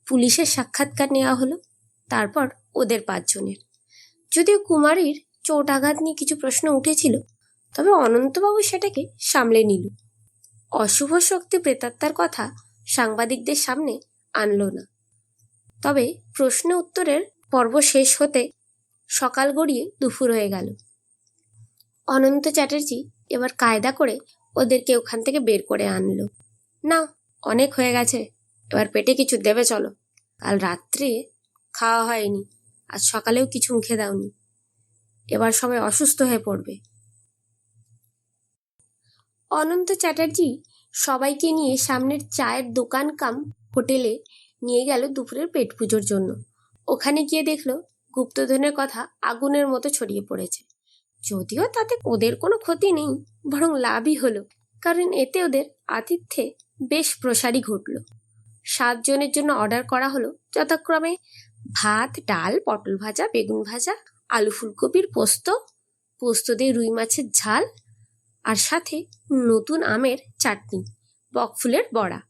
পুলিশের সাক্ষাৎকার নেওয়া হলো, তারপর ওদের 5 জনের। যদিও কুমারীর চোট আঘাত নিয়ে কিছু প্রশ্ন উঠেছিল, তবে অনন্তবাবু সেটাকে সামলে নিল। অশুভ শক্তি প্রেতাত্মার কথা সাংবাদিকদের সামনে আনলো না। তবে প্রশ্ন উত্তরের পর্ব শেষ হতে সকাল গড়িয়ে দুপুর হয়ে গেল। অনন্ত চ্যাটার্জি এবার কায়দা করে ওদেরকে ওখান থেকে বের করে আনলো। না, অনেক হয়ে গেছে, এবার পেটে কিছু দেবে চলো। কাল রাত্রে খাওয়া হয়নি, আজ সকালেও কিছু মুখে দাওনি, এবার সবাই অসুস্থ হয়ে পড়বে। অনন্ত চ্যাটার্জি সবাইকে নিয়ে সামনের চায়ের দোকান কাম হোটেলে নিয়ে গেল দুপুরের পেট পুজোর জন্য। ওখানে গিয়ে দেখলো গুপ্তধনের কথা আগুনের মতো ছড়িয়ে পড়েছে। যদিও তাতে ওদের কোনো ক্ষতি নেই, বরং লাভই হলো, কারণ এতে ওদের আতিথ্যে বেশ প্রসারই ঘটল। 7 জনের জন্য অর্ডার করা হলো যথাক্রমে ভাত, ডাল, পটল ভাজা, বেগুন ভাজা, আলু ফুলকপির পোস্ত, পোস্ত দিয়ে রুই মাছের ঝাল, আর সাথে নতুন আমের চাটনি, বকফুলের বড়া।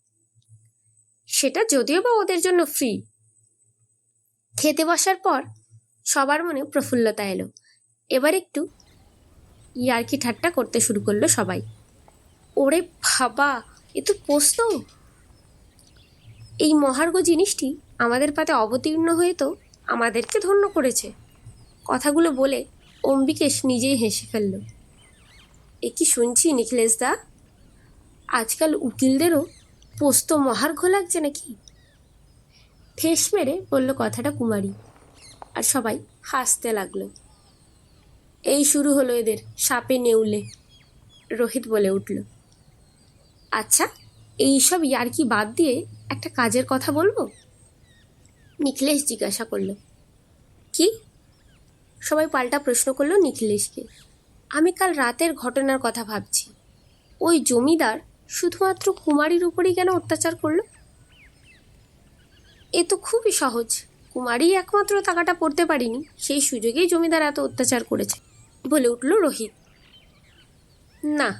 সেটা যদিও বা ওদের জন্য ফ্রি। খেতে বসার পর সবার মনে প্রফুল্লতা এলো। এবার একটু ইয়ার্কি ঠাট্টা করতে শুরু করলো সবাই। ওরে বাবা, এ তো পোস্ত! এই মহার্ঘ জিনিসটি আমাদের পাতে অবতীর্ণ হয়ে তো আমাদেরকে ধন্য করেছে। কথাগুলো বলে অম্বিকেশ নিজেই হেসে ফেলল। এ কি শুনছি নিখিলেশ দা, আজকাল উকিলদেরও পোস্ত মহার্ঘ লাগছে নাকি? ঠেস মেরে বলল কথাটা কুমারী, আর সবাই হাসতে লাগলো। এই শুরু হলো এদের সাপে নেউলে, রোহিত বলে উঠল। আচ্ছা, এইসব ইয়ার্কি বাদ দিয়ে একটা কাজের কথা বলবো? নিখিলেশ জিজ্ঞাসা করল। কি? সবাই পাল্টা প্রশ্ন করলো নিখিলেশকে। আমি কাল রাতের ঘটনার কথা ভাবছি। ওই জমিদার শুধুমাত্র কুমারীর উপরেই কেন অত্যাচার করলো? এ তো খুবই সহজ। কুমারী একমাত্র টাকাটা পড়তে পারিনি, সেই সুযোগেই জমিদার এত অত্যাচার করেছে, বলে উঠল রোহিত। না,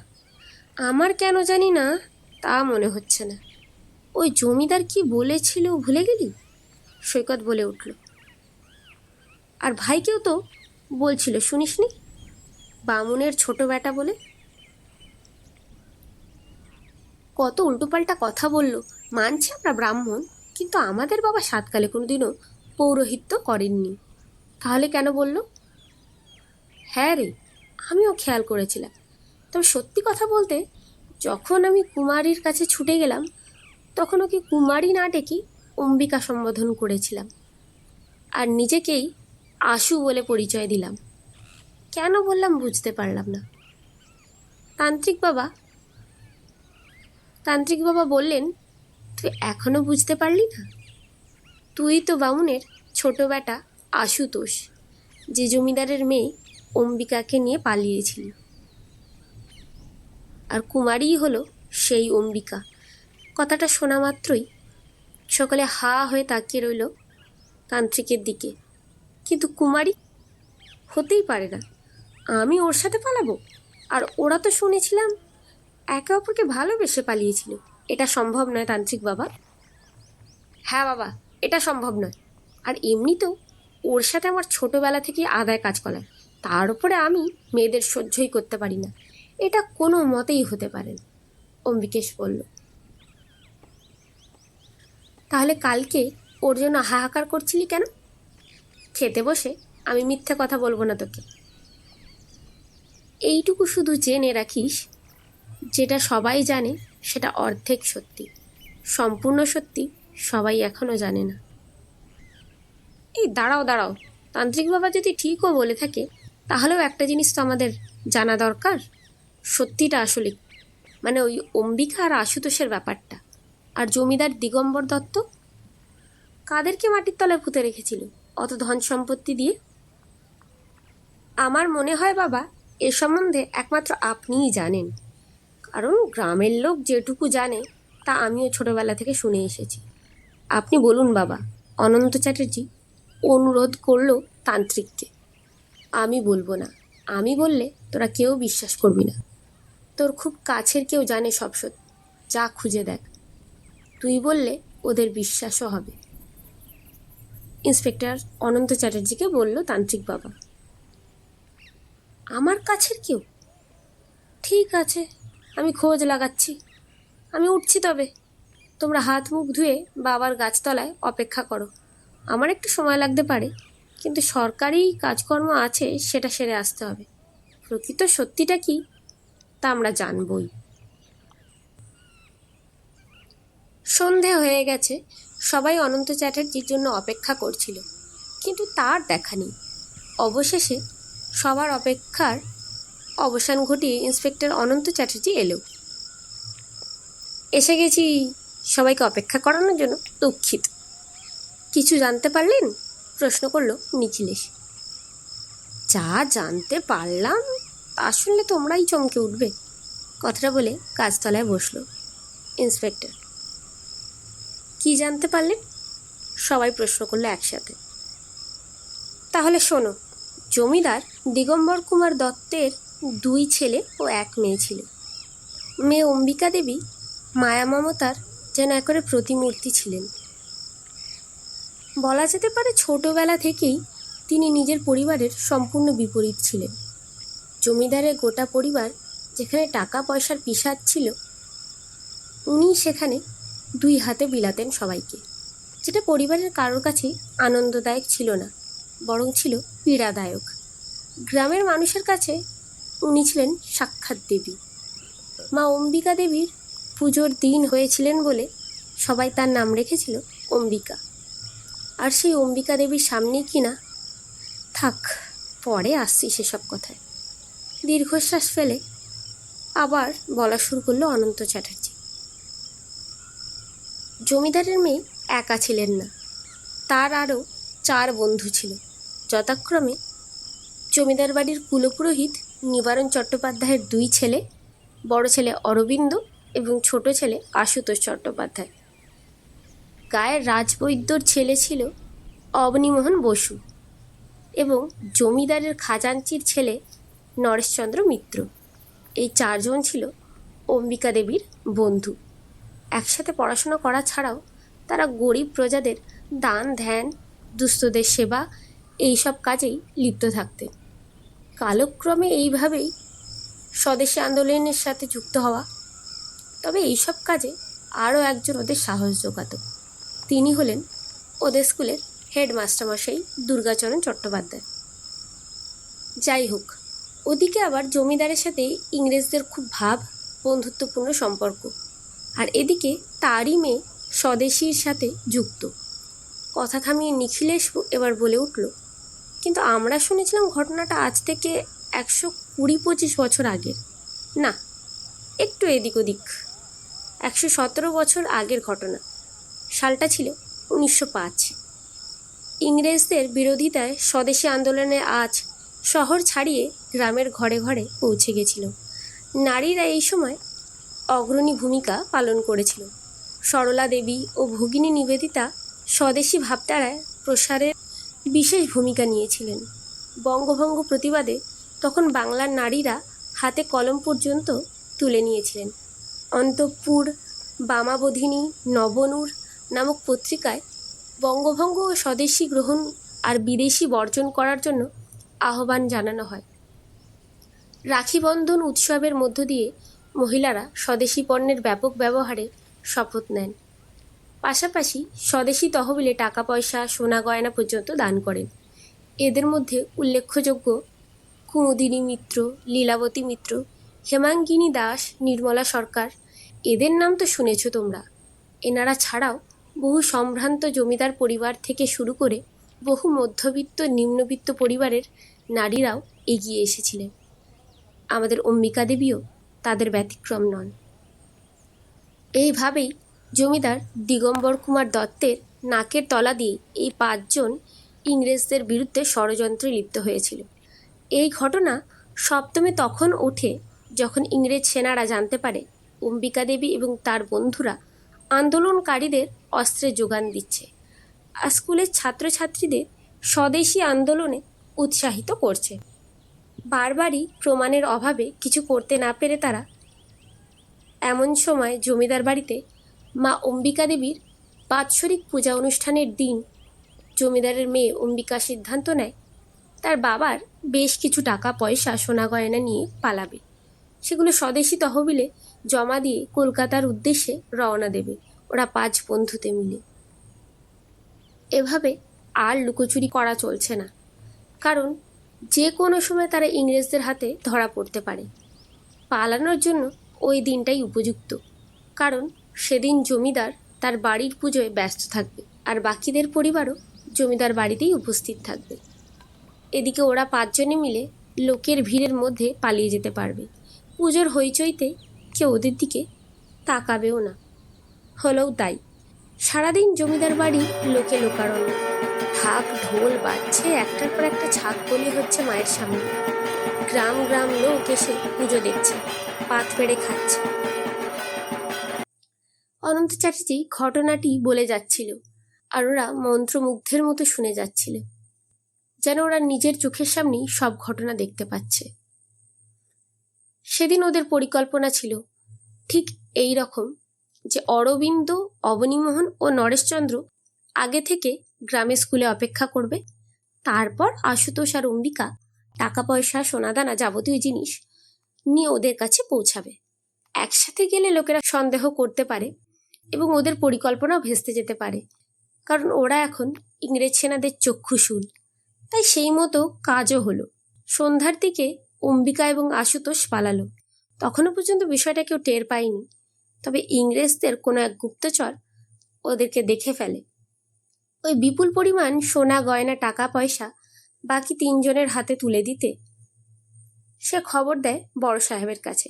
আমার কেন জানি না তা মনে হচ্ছে না। ওই জমিদার কি বলেছিল ভুলে গেলি? সৈকত বলে উঠল। আর ভাইকেও তো বলছিল, শুনিসনি? বামুনের ছোট বেটা বলে। কত উল্টোপাল্টা কথা বলল। মানছি আমরা ব্রাহ্মণ, কিন্তু আমাদের বাবা সাতকালে কোনোদিনও পৌরোহিত্য করেননি। তাহলে কেন বলল? হ্যাঁ রে, আমিও খেয়াল করেছিলাম। তবে সত্যি কথা বলতে, যখন আমি কুমারীর কাছে ছুটে গেলাম, তখন ওকে কুমারী না ডেকে অম্বিকা সম্বোধন করেছিলাম, আর নিজেকেই আশু বলে পরিচয় দিলাম। কেন বললাম বুঝতে পারলাম না। তান্ত্রিক বাবা বললেন, তুই এখনো বুঝতে পারলি না? তুই তো বামুনের ছোট বেটা আশুতোষ, যে জমিদারের মেয়ে অম্বিকাকে নিয়ে পালিয়েছিলি। আর কুমারীই হলো সেই অম্বিকা। কথাটা শোনা মাত্রই সকলে হা হয়ে তাকিয়ে রইল তান্ত্রিকের দিকে। কিন্তু কুমারী হতেই পারে না, আমি ওর সাথে পালাবো? আর ওরা তো শুনেছিলাম একে অপরকে ভালোবেসে পালিয়েছিল। এটা সম্ভব নয় তান্ত্রিক বাবা। হ্যাঁ বাবা, এটা সম্ভব নয়। আর এমনিতেও ওর সাথে আমার ছোটবেলা থেকেই আদায় কাজ করায়, তার উপরে আমি মেয়েদের সহ্যই করতে পারি না। এটা কোনো মতেই হতে পারে না, অম্বিকেশ বলল। তাহলে কালকে ওর জন্য হাহাকার করছিলি কেন? খেতে বসে আমি মিথ্যে কথা বলবো না তোকে। এইটুকু শুধু জেনে রাখিস, যেটা সবাই জানে সেটা অর্ধেক সত্যি, সম্পূর্ণ সত্যি সবাই এখনো জানে না। এই দাঁড়াও, তান্ত্রিক বাবা যদি ঠিকও বলে থাকে, তাহলেও একটা জিনিস তো আমাদের জানা দরকার। সত্যিটা আসলে মানে ওই অম্বিকা আর আশুতোষের ব্যাপারটা। আর জমিদার দিগম্বর দত্ত কাদেরকে মাটির তলায় পুঁতে রেখেছিল অত ধন সম্পত্তি দিয়ে? আমার মনে হয় বাবা, এ সম্বন্ধে একমাত্র আপনিই জানেন, কারণ গ্রামের লোক যেটুকু জানে তা আমিও ছোটবেলা থেকে শুনে এসেছি। আপনি বলুন বাবা, অনন্ত চ্যাটার্জি অনুরোধ করল তান্ত্রিককে। আমি বলবো না, আমি বললে তোরা কেউ বিশ্বাস করবি না। তোর খুব কাছের কেউ জানে সব সত্যি, যা খুঁজে দেখ। তুই বললে ওদের বিশ্বাসও হবে। ইন্সপেক্টর অনন্ত চ্যাটার্জিকে বলল তান্ত্রিক বাবা। আমার কাছের কেউ? ঠিক আছে, আমি খোঁজ লাগাচ্ছি। আমি উঠছি, তবে তোমরা হাত মুখ ধুয়ে বাবার গাছতলায় অপেক্ষা করো। আমার একটু সময় লাগতে পারে, কিন্তু সরকারি কাজকর্ম আছে, সেটা সেরে আসতে হবে। প্রকৃত সত্যিটা কি তা আমরা জানবই। সন্ধে হয়ে গেছে। সবাই অনন্ত চ্যাটার্জির জন্য অপেক্ষা করছিল, কিন্তু তার দেখা নেই। অবশেষে সবার অপেক্ষার অবসান ঘটিয়ে ইন্সপেক্টর অনন্ত চ্যাটার্জি এলো। এসে গেছি, সবাইকে অপেক্ষা করানোর জন্য দুঃখিত। কিছু জানতে পারলেন? প্রশ্ন করলো নিখিলেশ। যা জানতে পারলাম তা শুনলে তোমরাই চমকে উঠবে। কথাটা বলে গাছতলায় বসলো ইন্সপেক্টর। কি জানতে পারলেন? সবাই প্রশ্ন করলো একসাথে। তাহলে শোনো, জমিদার দিগম্বর কুমার দত্তের 2 ছেলে ও 1 মেয়ে ছিল। মেয়ে অম্বিকা দেবী মায়া মমতার যেন একবারে প্রতিমূর্তি ছিলেন। বলা যেতে পারে ছোটবেলা থেকেই তিনি নিজের পরিবারের সম্পূর্ণ বিপরীত ছিলেন। জমিদারের গোটা পরিবার যেখানে টাকা পয়সার পিশাচ ছিল, উনি সেখানে 2 হাতে বিলাতেন সবাইকে, যেটা পরিবারের কারোর কাছে আনন্দদায়ক ছিল না, বরং ছিল পীড়াদায়ক। গ্রামের মানুষের কাছে উনি ছিলেন সাক্ষাৎ দেবী। মা অম্বিকা দেবীর পুজোর দিন হয়েছিলেন বলে সবাই তার নাম রেখেছিল অম্বিকা। আর সেই অম্বিকা দেবীর সামনেই কিনা, থাক, পরে আসছি সেসব কথায়। দীর্ঘশ্বাস ফেলে আবার বলা শুরু করলো অনন্ত চ্যাটার্জি। জমিদারের মেয়ে একা ছিলেন না, তার আরও 4 বন্ধু ছিল, যথাক্রমে জমিদার বাড়ির কুলপুরোহিত নিবারণ চট্টোপাধ্যায়ের 2 ছেলে, বড় ছেলে অরবিন্দ এবং ছোট ছেলে আশুতোষ চট্টোপাধ্যায়। গায়ের রাজবৈদ্যর ছেলে ছিল অবনীমোহন বসু এবং জমিদারের খাজাঞ্চির ছেলে নরেশচন্দ্র মিত্র। এই 4 জন ছিল অম্বিকা দেবীর বন্ধু। একসাথে পড়াশোনা করা ছাড়াও তারা গরিব প্রজাদের দান ধ্যান, দুস্থদের সেবা, এইসব কাজেই লিপ্ত থাকতেন। কালক্রমে এইভাবেই স্বদেশী আন্দোলনের সাথে যুক্ত হওয়া। তবে এইসব কাজে আরও একজন ওদের সাহস যোগাত। তিনি হলেন ওদের স্কুলের হেডমাস্টারমশাই দুর্গাচরণ চট্টোপাধ্যায়। যাই হোক, ওদিকে আবার জমিদারের সাথে ইংরেজদের খুব বন্ধুত্বপূর্ণ সম্পর্ক, আর এদিকে তারই মেয়ে স্বদেশীর সাথে যুক্ত। কথা থামিয়ে নিখিলেশ এবার বলে উঠল, কিন্তু আমরা শুনেছিলাম ঘটনাটা আজ থেকে 120-25 বছর আগের। না, একটু এদিক ওদিক। 117 বছর আগের ঘটনা। সালটা ছিল 1905। ইংরেজদের বিরোধিতায় স্বদেশী আন্দোলনে আজ শহর ছাড়িয়ে গ্রামের ঘরে ঘরে পৌঁছে গেছিল। নারীরা এই সময় অগ্রণী ভূমিকা পালন করেছিল। সরলা দেবী ও ভগিনী নিবেদিতা স্বদেশী ভাবধারায় প্রসারে বিশেষ ভূমিকা নিয়েছিলেন। বঙ্গভঙ্গ প্রতিবাদে তখন বাংলার নারীরা হাতে কলম পর্যন্ত তুলে নিয়েছিলেন। অন্তঃপুর, বামাবোধিনী, নবনূর নামক পত্রিকায় বঙ্গভঙ্গ ও স্বদেশী গ্রহণ আর বিদেশি বর্জন করার জন্য আহ্বান জানানো হয়। রাখি বন্ধন উৎসবের মধ্য দিয়ে মহিলারা স্বদেশী পণ্যের ব্যাপক ব্যবহারে শপথ নেন। পাশাপাশি স্বদেশী তহবিলে টাকা পয়সা, সোনা গয়না পর্যন্ত দান করেন। এদের মধ্যে উল্লেখযোগ্য কুমুদিনী মিত্র, লীলাবতী মিত্র, হেমাঙ্গিনী দাস, নির্মলা সরকার। এদের নাম তো শুনেছ তোমরা। এনারা ছাড়াও বহু সম্ভ্রান্ত জমিদার পরিবার থেকে শুরু করে বহু মধ্যবিত্ত নিম্নবিত্ত পরিবারের নারীরাও এগিয়ে এসেছিলেন। আমাদের অম্বিকা দেবীও তাদের ব্যতিক্রম নন। এইভাবেই জমিদার দিগম্বর কুমার দত্তের নাকের তলা দিয়ে এই 5 জন ইংরেজদের বিরুদ্ধে ষড়যন্ত্রে লিপ্ত হয়েছিল। এই ঘটনা সপ্তমে তখন ওঠে যখন ইংরেজ সেনারা জানতে পারে অম্বিকা দেবী এবং তার বন্ধুরা আন্দোলনকারীদের অস্ত্রের যোগান দিচ্ছে আর স্কুলের ছাত্রছাত্রীদের স্বদেশী আন্দোলনে উৎসাহিত করছে। বারবারই প্রমাণের অভাবে কিছু করতে না পেরে তারা এমন সময় জমিদার বাড়িতে মা অম্বিকা দেবীর বাৎসরিক পূজা অনুষ্ঠানের দিন জমিদারের মেয়ে অম্বিকা সিদ্ধান্ত নেয় তার বাবার বেশ কিছু টাকা পয়সা, সোনা গয়না নিয়ে পালাবে। সেগুলো স্বদেশি তহবিলে জমা দিয়ে কলকাতার উদ্দেশ্যে রওনা দেবে ওরা 5 বন্ধুতে মিলে। এভাবে আর লুকোচুরি করা চলছে না, কারণ যে কোনো সময় তারা ইংরেজদের হাতে ধরা পড়তে পারে। পালানোর জন্য ওই দিনটাই উপযুক্ত, কারণ সেদিন জমিদার তার বাড়ির পুজোয় ব্যস্ত থাকবে আর বাকিদের পরিবারও জমিদার বাড়িতেই উপস্থিত থাকবে। এদিকে ওরা 5 জনে মিলে লোকের ভিড়ের মধ্যে পালিয়ে যেতে পারবে। পুজোর হইচইতে কেউ ওদের দিকে তাকাবেও না। হলেও তাই, সারাদিন জমিদার বাড়ি লোকে লোকারণ্য। ঢাক ঢোল বাজছে, একটার পর একটা ছাগ বলি হচ্ছে মায়ের সামনে। গ্রাম গ্রাম লোক এসে পুজো দেখছে, পাত পেড়ে খাচ্ছে। অনন্ত চ্যাটার্জি ঘটনাটি বলে যাচ্ছিল, আর ওরা মন্ত্রমুগ্ধের মতো শুনে যাচ্ছিল, যেন ওরা নিজের চোখের সামনেই সব ঘটনা দেখতে পাচ্ছে। সেদিন ওদের পরিকল্পনা ছিল ঠিক এই রকম, যে অরবিন্দ, অবনীমোহন ও নরেশচন্দ্র আগে থেকে গ্রামের স্কুলে অপেক্ষা করবে। তারপর আশুতোষ আর অম্বিকা টাকা পয়সা, সোনাদানা, যাবতীয় জিনিস নিয়ে ওদের কাছে পৌঁছাবে। একসাথে গেলে লোকেরা সন্দেহ করতে পারে এবং ওদের পরিকল্পনাও ভেস্তে যেতে পারে, কারণ ওরা এখন ইংরেজ সেনাদের চক্ষুশূল। তাই সেই মতো কাজও হলো। সন্ধ্যার দিকে অম্বিকা এবং আশুতোষ পালালো। তখনও পর্যন্ত বিষয়টা কেউ টের পায়নি, তবে ইংরেজদের কোনো এক গুপ্তচর ওদেরকে দেখে ফেলে। ওই বিপুল পরিমাণ সোনা গয়না, টাকা পয়সা বাকি 3 জনের হাতে তুলে দিতে সে খবর দেয় বড় সাহেবের কাছে।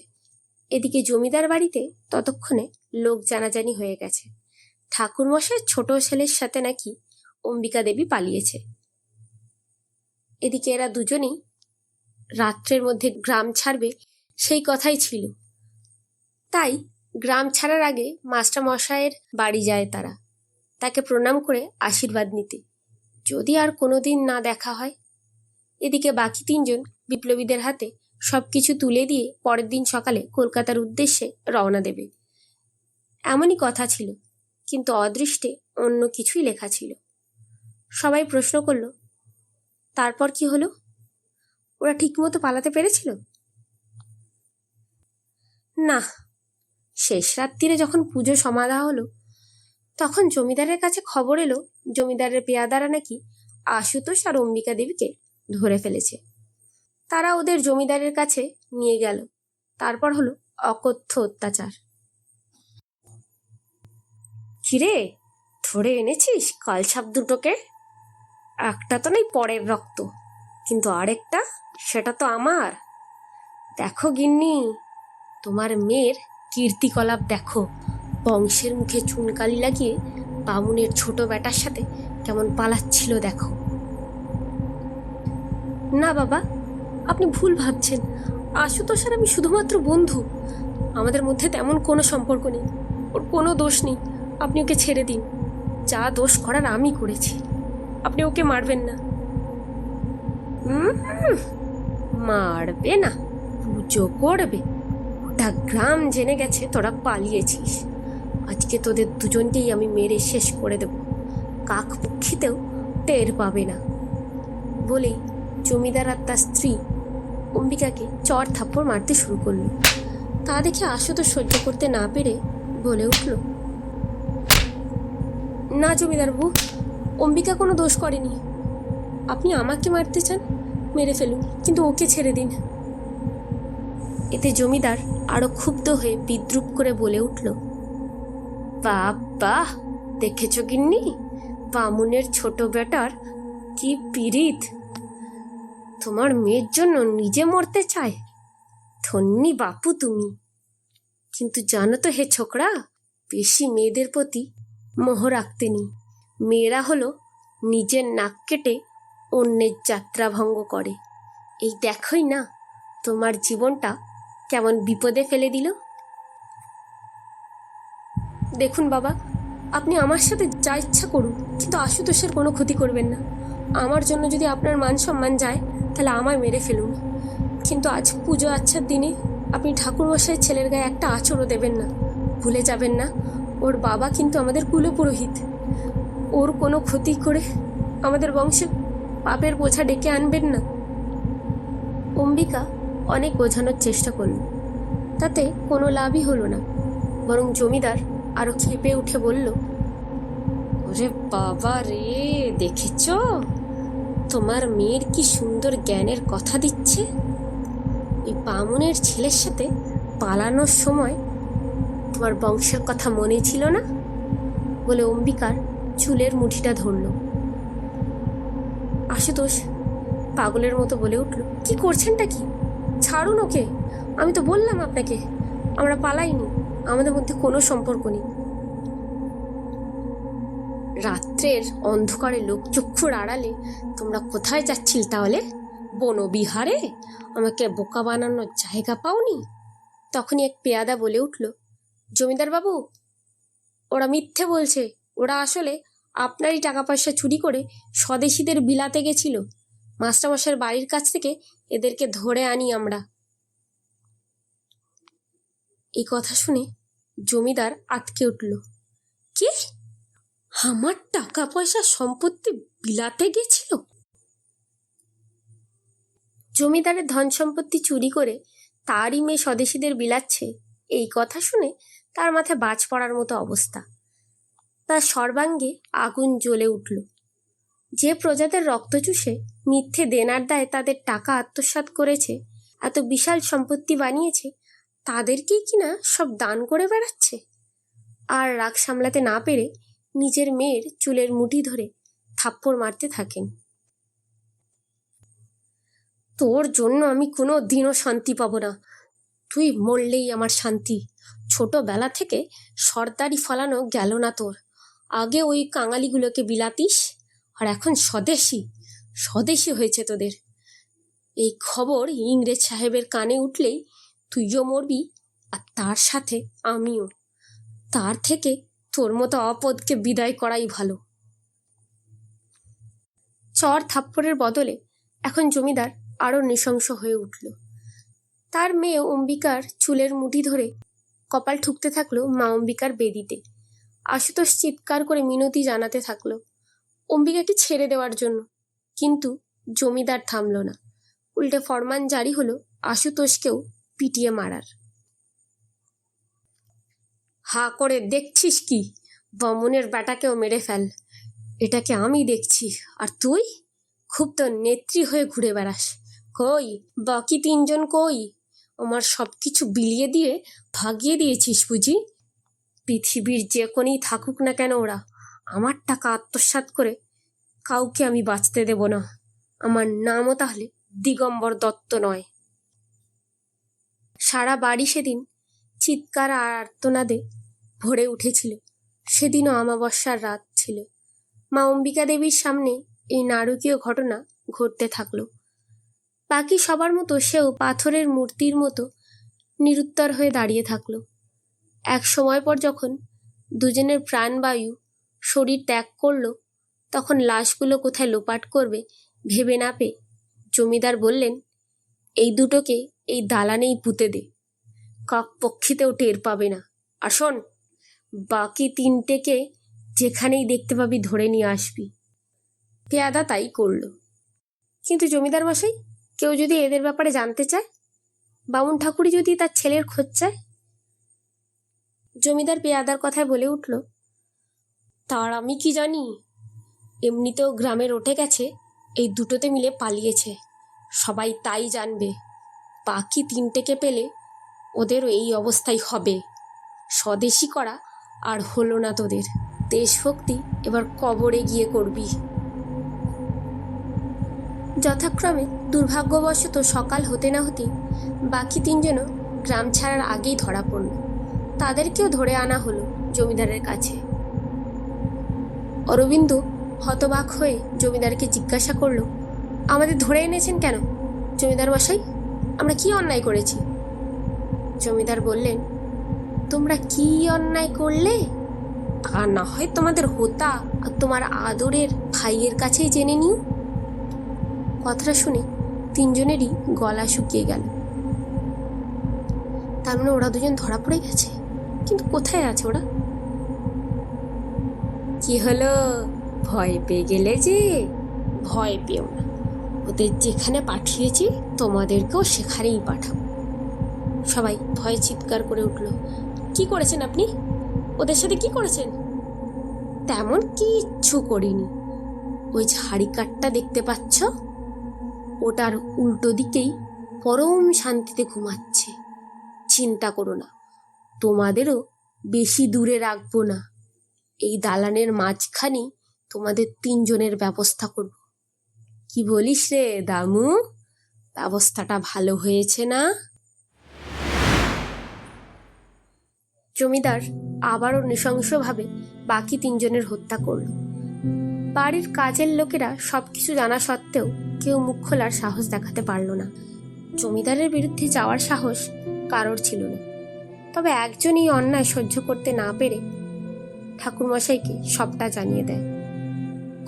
এদিকে জমিদার বাড়িতে ততক্ষণে লোক জানাজানি হয়ে গেছে। ঠাকুরমশাইয়ের ছোট ছেলের সাথে নাকি অম্বিকা দেবী পালিয়েছে। এদিকে এরা দুজনেই রাত্রের মধ্যে গ্রাম ছাড়বে, সেই কথাই ছিল। তাই গ্রাম ছাড়ার আগে মাস্টারমশাইয়ের বাড়ি যায় তারা, তাকে প্রণাম করে আশীর্বাদ নিতে, যদি আর কোনোদিন না দেখা হয়। এদিকে বাকি 3 জন বিপ্লবীদের হাতে সবকিছু তুলে দিয়ে পরের দিন সকালে কলকাতার উদ্দেশ্যে রওনা দেবে। এমনই কথা ছিল, কিন্তু অদৃষ্টে অন্য কিছুই লেখা ছিল। সবাই প্রশ্ন করল, তারপর কি হলো? ওরা ঠিকমতো পালাতে পেরেছিল? না, শেষ রাত্রিরে যখন পুজো সমাধা হলো, তখন জমিদারের কাছে খবর এলো জমিদারের পেয়াদারা নাকি আশুতোষ আর অম্বিকা দেবীকে ধরে ফেলেছে। তারা ওদের জমিদারের কাছে নিয়ে গেল। তারপর হলো অকথ্য অত্যাচার। কিরে, ধরে এনেছিস কালসাপ দুটোকে? একটা তো নেই পরের রক্ত, কিন্তু আরেকটা, সেটা তো আমার। দেখো গিন্নি, তোমার মেয়ের কীর্তিকলাপ দেখো। বংশের মুখে চুনকালি লাগিয়ে বামুনের ছোট বেটার সাথে কেমন পালাচ্ছিল দেখো। না বাবা, আপনি ভুল ভাবছেন। আশুতোষ আর আমি শুধুমাত্র বন্ধু, আমাদের মধ্যে তেমন কোনো সম্পর্ক নেই। ওর কোনো দোষ নেই, আপনি ওকে ছেড়ে দিন। যা দোষ করার আমি করেছি, আপনি ওকে মারবেন না। মারবে না, পুজো করবে। ওটা গ্রাম জেনে গেছে তোরা পালিয়েছিস। আজকে তোদের দুজনকেই আমি মেরে শেষ করে দেব, কাক পক্ষীতেও টের পাবে না। বলেই জমিদার আর তার স্ত্রী অম্বিকাকে চড় থাপ্পড় মারতে শুরু করল। তা দেখে আশুতোষ সহ্য করতে না পেরে বলে উঠল, না জমিদারবাবু, অম্বিকা কোনো দোষ করেনি। আপনি আমাকে মারতে চান, মেরে ফেলুন, কিন্তু ওকে ছেড়ে দিন। এতে জমিদার আরো ক্ষুব্ধ হয়ে বিদ্রুপ করে বলে উঠল, বাহ, দেখেছ গিন্নি, বামুনের ছোট বেটার কি পীড়িত। তোমার মেয়ের জন্য নিজে মরতে চায়। ধন্যি বাপু তুমি। কিন্তু জানো তো হে ছোকরা, বেশি মেয়েদের প্রতি মোহ রাখতে নেই। মেয়েরা হলো নিজের নাক কেটে অন্যের যাত্রা ভঙ্গ করে। এই দেখোই না তোমার জীবনটা কেমন বিপদে ফেলে দিল। দেখুন বাবা, আপনি আমার সাথে যা ইচ্ছা করুন, কিন্তু আশুতোষের কোনো ক্ষতি করবেন না। আমার জন্য যদি আপনার মান সম্মান যায়, তাহলে আমায় মেরে ফেলুন, কিন্তু আজ পুজো আচ্ছার দিনে আপনি ঠাকুরমশাইয়ের ছেলের গায়ে একটা আঁচড়ও দেবেন না। ভুলে যাবেন না, ওর বাবা কিন্তু আমাদের কুলপুরোহিত। ওর কোনো ক্ষতি করে আমাদের বংশে পাপের বোঝা ডেকে আনবেন না। অম্বিকা অনেক বোঝানোর চেষ্টা করল, তাতে কোনো লাভই হলো না, বরং জমিদার আরো ক্ষেপে উঠে বলল, ওরে বাবা রে, দেখেছ তোমার মেয়ের কি সুন্দর জ্ঞানের কথা দিচ্ছে। এই বামুনের ছেলের সাথে পালানোর সময় তোমার বংশের কথা মনে ছিল না? বলে অম্বিকার চুলের মুঠিটা ধরল। আশুতোষ পাগলের মতো বলে উঠল, কি করছেনটা কি? ছাড়ুন ওকে। আমি তো বললাম আপনাকে আমরা পালাইনি, আমাদের মধ্যে কোনো সম্পর্ক নেই। রাত্রের অন্ধকারে লোকচক্ষুর আড়ালে তোমরা কোথায় যাচ্ছিল তাহলে? বনবিহারে? আমাকে বোকা বানানোর জায়গা পাওনি? তখনই এক পেয়াদা বলে উঠল, জমিদার বাবু, ওরা মিথ্যে বলছে। ওরা আসলে আপনারই টাকা পয়সা চুরি করে স্বদেশীদের বিলাতে গেছিল। মাস্টারমশাইয়ের বাড়ির কাছ থেকে এদেরকে ধরে আনি আমরা। এই কথা শুনে জমিদার আঁতকে উঠল। কি? আমার টাকা পয়সা সম্পত্তি বিলাতে গেছিল? জমিদারের ধন সম্পত্তি চুরি করে তারই মেয়ে স্বদেশীদের বিলাচ্ছে, এই কথা শুনে তার মাথায় বাজ পড়ার মতো অবস্থা। তার সর্বাঙ্গে আগুন জ্বলে উঠল। যে প্রজাদের রক্ত চুষে মিথ্যে দেনার দায়ে তাদের টাকা আত্মসাৎ করেছে, এত বিশাল সম্পত্তি বানিয়েছে, তাদেরকেই কিনা সব দান করে বেড়াচ্ছে। আর রাগ সামলাতে না পেরে নিজের মেয়ের চুলের মুঠি ধরে থাপ্পড় মারতে থাকেন। তোর জন্য আমি কোনো দিনও শান্তি পাবো না। তুই মরলেই আমার শান্তি। ছোটবেলা থেকে সর্দারি ফলানো গেল না তোর। আগে ওই কাঙালিগুলোকে বিলাতিস, আর এখন স্বদেশী স্বদেশী হয়েছে তোদের। এই খবর ইংরেজ সাহেবের কানে উঠলেই তুইও মরবি, আর তার সাথে আমিও। তার থেকে তোর মতো অপদকে বিদায় করাই ভালো। চর থাপ্পড়ের বদলে এখন জমিদার আরো নৃশংস হয়ে উঠল। তার মেয়ে অম্বিকার চুলের মুঠি ধরে কপাল ঠুকতে থাকলো মা অম্বিকার বেদিতে। আশুতোষ চিৎকার করে মিনতি জানাতে থাকলো অম্বিকাকে ছেড়ে দেওয়ার জন্য, কিন্তু জমিদার থামল না। উল্টে ফরমান জারি হলো আশুতোষকেও পিটিয়ে মারার। হা করে দেখছিস কি? বামুনের বেটাকেও মেরে ফেল। এটাকে আমি দেখছি, আর তুই খুব তো নেত্রী হয়ে ঘুরে বেড়াস। কই বাকি তিনজন কই? আমার সব কিছু বিলিয়ে দিয়ে ভাগিয়ে দিয়েছিস বুঝি? পৃথিবীর যে কোনেই থাকুক না কেন, ওরা আমার টাকা আত্মসাৎ করে কাউকে আমি বাঁচতে দেব না। আমার নামও তাহলে দিগম্বর দত্ত নয়। সারা বাড়ি সেদিন চিৎকার আর আর্তনাদে ভরে উঠেছিল। সেদিনও অমাবস্যার রাত ছিল। মা অম্বিকা দেবীর সামনে এই নারকীয় ঘটনা ঘটতে থাকলো। বাকি সবার মতো সেও পাথরের মূর্তির মতো নিরুত্তর হয়ে দাঁড়িয়ে থাকলো। এক সময় পর যখন দুজনের প্রাণবায়ু শরীর ত্যাগ করলো, তখন লাশগুলো কোথায় লোপাট করবে ভেবে না পেয়ে জমিদার বললেন, এই দুটোকে এই দালানেই পুঁতে দে, কাক পক্ষীতেও টের পাবে না। আর শোন, বাকি তিনটেকে যেখানেই দেখতে পাবি ধরে নিয়ে আসবি। পেয়াদা তাই করল। কিন্তু জমিদার মশাই, কেউ যদি এদের ব্যাপারে জানতে চায়, বামুন ঠাকুরই যদি তার ছেলের খোঁজ চায়? জমিদার পেয়াদার কথায় বলে উঠল, তার আমি কি জানি? এমনিতেও গ্রামে রটে গেছে এই দুটোতে মিলে পালিয়েছে, সবাই তাই জানবে। বাকি তিনটেকে পেলে ওদেরও এই অবস্থাই হবে। স্বদেশী করা আর হলো না তোদের। দেশভক্তি এবার কবরে গিয়ে করবি। যথাক্রমে দুর্ভাগ্যবশত সকাল হতে না হতেই বাকি তিনজনও গ্রাম ছাড়ার আগেই ধরা পড়ল। তাদেরকেও ধরে আনা হলো জমিদারের কাছে। অরবিন্দ হতবাক হয়ে জমিদারকে জিজ্ঞাসা করল, আমাদের ধরে এনেছেন কেন জমিদার মশাই? আমরা কি অন্যায় করেছি? জমিদার বললেন, তোমরা কি অন্যায় করলে তা না হয় তোমাদের হোতা আর তোমার আদরের ভাইয়ের কাছেই জেনে নিও। কথাটা শুনে তিনজনেরই গলা শুকিয়ে গেল। তার মানে ওরা দুজন ধরা পড়ে গেছে, কিন্তু কোথায় আছে ওরা? কি হলো, ভয় পেয়ে গেলে যে? ভয় পেও না, ওদের যেখানে পাঠিয়েছি তোমাদেরকেও সেখানেই পাঠাবো। সবাই ভয়ে চিৎকার করে উঠল। কি করেছেন আপনি? ওদের সাথে কি করেছেন? তেমন কিচ্ছু করিনি। ওই যে হাড়িকাঠটা দেখতে পাচ্ছ, ওটার উল্টো দিকেই পরম শান্তিতে ঘুমাচ্ছে। চিন্তা করো না, তোমাদেরও বেশি দূরে রাখবো না। এই দালানের মাঝখানেই তোমাদের 3 জনের ব্যবস্থা করব। কি বলিস রে দামু? ব্যবস্থাটা ভালো হয়েছে না? জমিদার আবারও নৃশংসভাবে বাকি 3 জনের হত্যা করল। বাড়ির কাজের লোকেরা সবকিছু জানা সত্ত্বেও কেউ মুখ খোলার সাহস দেখাতে পারল না। জমিদারের বিরুদ্ধে যাওয়ার সাহস কারোর ছিল না। তবে একজন এই অন্যায় সহ্য করতে না পেরে ঠাকুরমশাইকে সবটা জানিয়ে দেয়।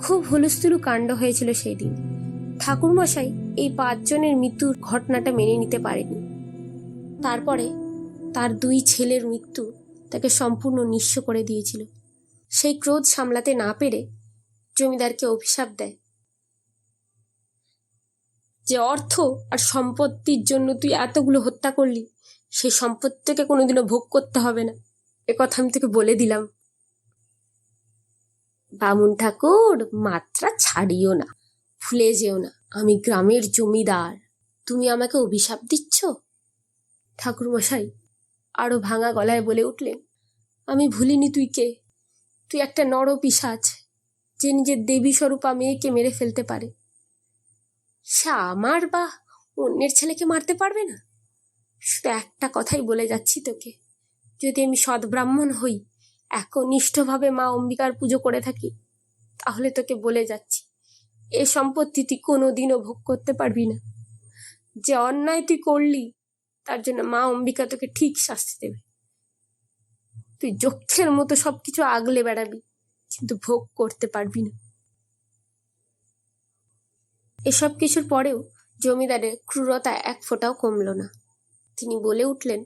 খুব হুলস্থুলু কাণ্ড হয়েছিল সেই দিন। ঠাকুরমশাই এই 5 জনের মৃত্যুর ঘটনাটা মেনে নিতে পারেনি। তারপরে তার 2 ছেলের মৃত্যু তাকে সম্পূর্ণ নিঃস্ব করে দিয়েছিল। সেই ক্রোধ সামলাতে না পেরে জমিদারকে অভিশাপ দেয় যে অর্থ আর সম্পত্তির জন্য তুই এতগুলো হত্যা করলি, সেই সম্পত্তিকে কোনোদিনও ভোগ করতে হবে না। একথা আমি তোকে বলে দিলাম। বামুন ঠাকুর, মাত্রা ছাড়িও না, ভুলে যেও না আমি গ্রামের জমিদার। তুমি আমাকে অভিশাপ দিচ্ছ? ঠাকুরমশাই আরো ভাঙা গলায় বলে উঠলেন, আমি ভুলিনি তুই কে। তুই একটা নরপিশাচ, যে নিজের দেবী স্বরূপা মেয়েকে মেরে ফেলতে পারে। সে আমার বা অন্যের ছেলেকে মারতে পারবে না? শুধু একটা কথাই বলে যাচ্ছি তোকে, যদি আমি সৎ ব্রাহ্মণ হই, একনিষ্ঠভাবে মা অম্বিকার পুজো করে থাকি, তাহলে তোকে বলে যাচ্ছি, এ সম্পত্তি তুই কোনোদিনও ভোগ করতে পারবি না। যে অন্যায় তুই করলি তার জন্য মা অম্বিকা তোকে ঠিক শাস্তি দেবে। তুই যক্ষের মতো সবকিছু আগলে বেড়াবি, কিন্তু ভোগ করতে পারবি না। এসব কিছুর পরেও জমিদারের ক্রূরতা এক ফোঁটাও কমল না। তিনি বলে উঠলেন,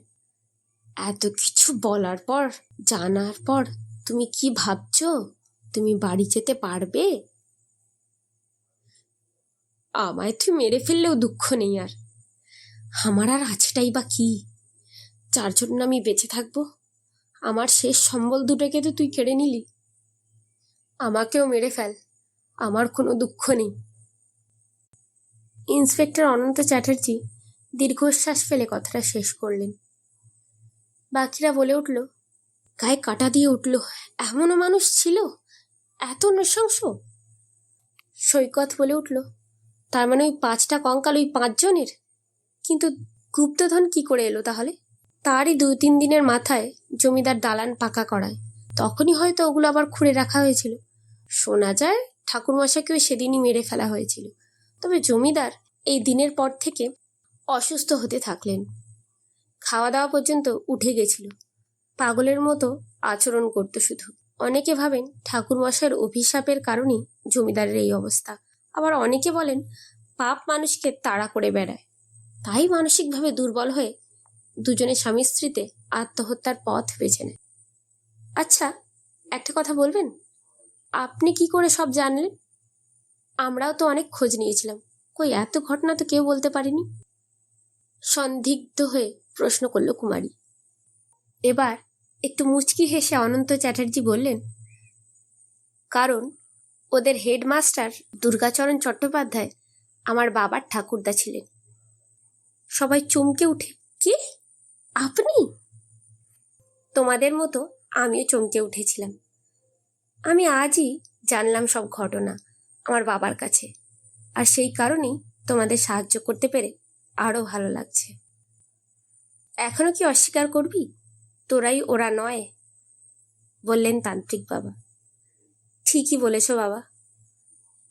এত কিছু বলার পর, জানার পর তুমি কি ভাবছো তুমি বাড়ি যেতে পারবে? আমায় তুই মেরে ফেললেও দুঃখ নেই, আর আমার আর আছেটাই বা কি, যার জন্য আমি বেঁচে থাকবো? আমার শেষ সম্বল দুটোকে তো তুই কেড়ে নিলি। আমাকেও মেরে ফেল, আমার কোনো দুঃখ নেই। ইন্সপেক্টর অনন্ত চ্যাটার্জি দীর্ঘশ্বাস ফেলে কথাটা শেষ করলেন। বাকিরা বলে উঠল, গায়ে কাটা দিয়ে উঠল, এমনও মানুষ ছিল, এত নৃশংস? সৈকত বলে উঠল, তার মানে ওই 5টা কঙ্কাল ওই 5 জনের? কিন্তু গুপ্তধন কি করে এলো তাহলে? তারই 2-3 দিনের মাথায় জমিদার দালান পাকা করায়, তখনই হয়তো ওগুলো আবার খুঁড়ে রাখা হয়েছিল। শোনা যায় ঠাকুরমশাইকেও সেদিনই মেরে ফেলা হয়েছিল। তবে জমিদার এই দিনের পর থেকে অসুস্থ হতে থাকলেন। খাওয়া দাওয়া পর্যন্ত উঠে গেছিল। পাগলের মতো আচরণ করত শুধু। অনেকে ভাবেন ঠাকুরমশাইয়ের অভিশাপের কারণেই জমিদারের এই অবস্থা। আবার অনেকে বলেন পাপ মানুষকে তাড়া করে বেড়ায়, তাই মানসিকভাবে দুর্বল হয়ে দুজনে স্বামী স্ত্রীতে আত্মহত্যার পথ বেছে নেয়। আচ্ছা, একটা কথা বলবেন, আপনি কি করে সব জানলেন? আমরাও তো অনেক খোঁজ নিয়েছিলাম, কই এত ঘটনা তো কেউ বলতে পারেনি। সন্দিগ্ধ হয়ে প্রশ্ন করল কুমারী। এবার একটু মুচকি হেসে অনন্ত চ্যাটার্জি বললেন, কারণ ওদের হেডমাস্টার দুর্গাচরণ চট্টোপাধ্যায় আমার বাবার ঠাকুরদা ছিলেন। সবাই চমকে উঠে, কি আপনি? তোমাদের মতো আমিও চমকে উঠেছিলাম। আমি আজই জানলাম সব ঘটনা আমার বাবার কাছে, আর সেই কারণেই তোমাদের সাহায্য করতে পেরে আরো ভালো লাগছে। এখনো কি অস্বীকার করবি তোরাই ওরা নয়? বললেন তান্ত্রিক বাবা। ঠিকই বলেছ বাবা,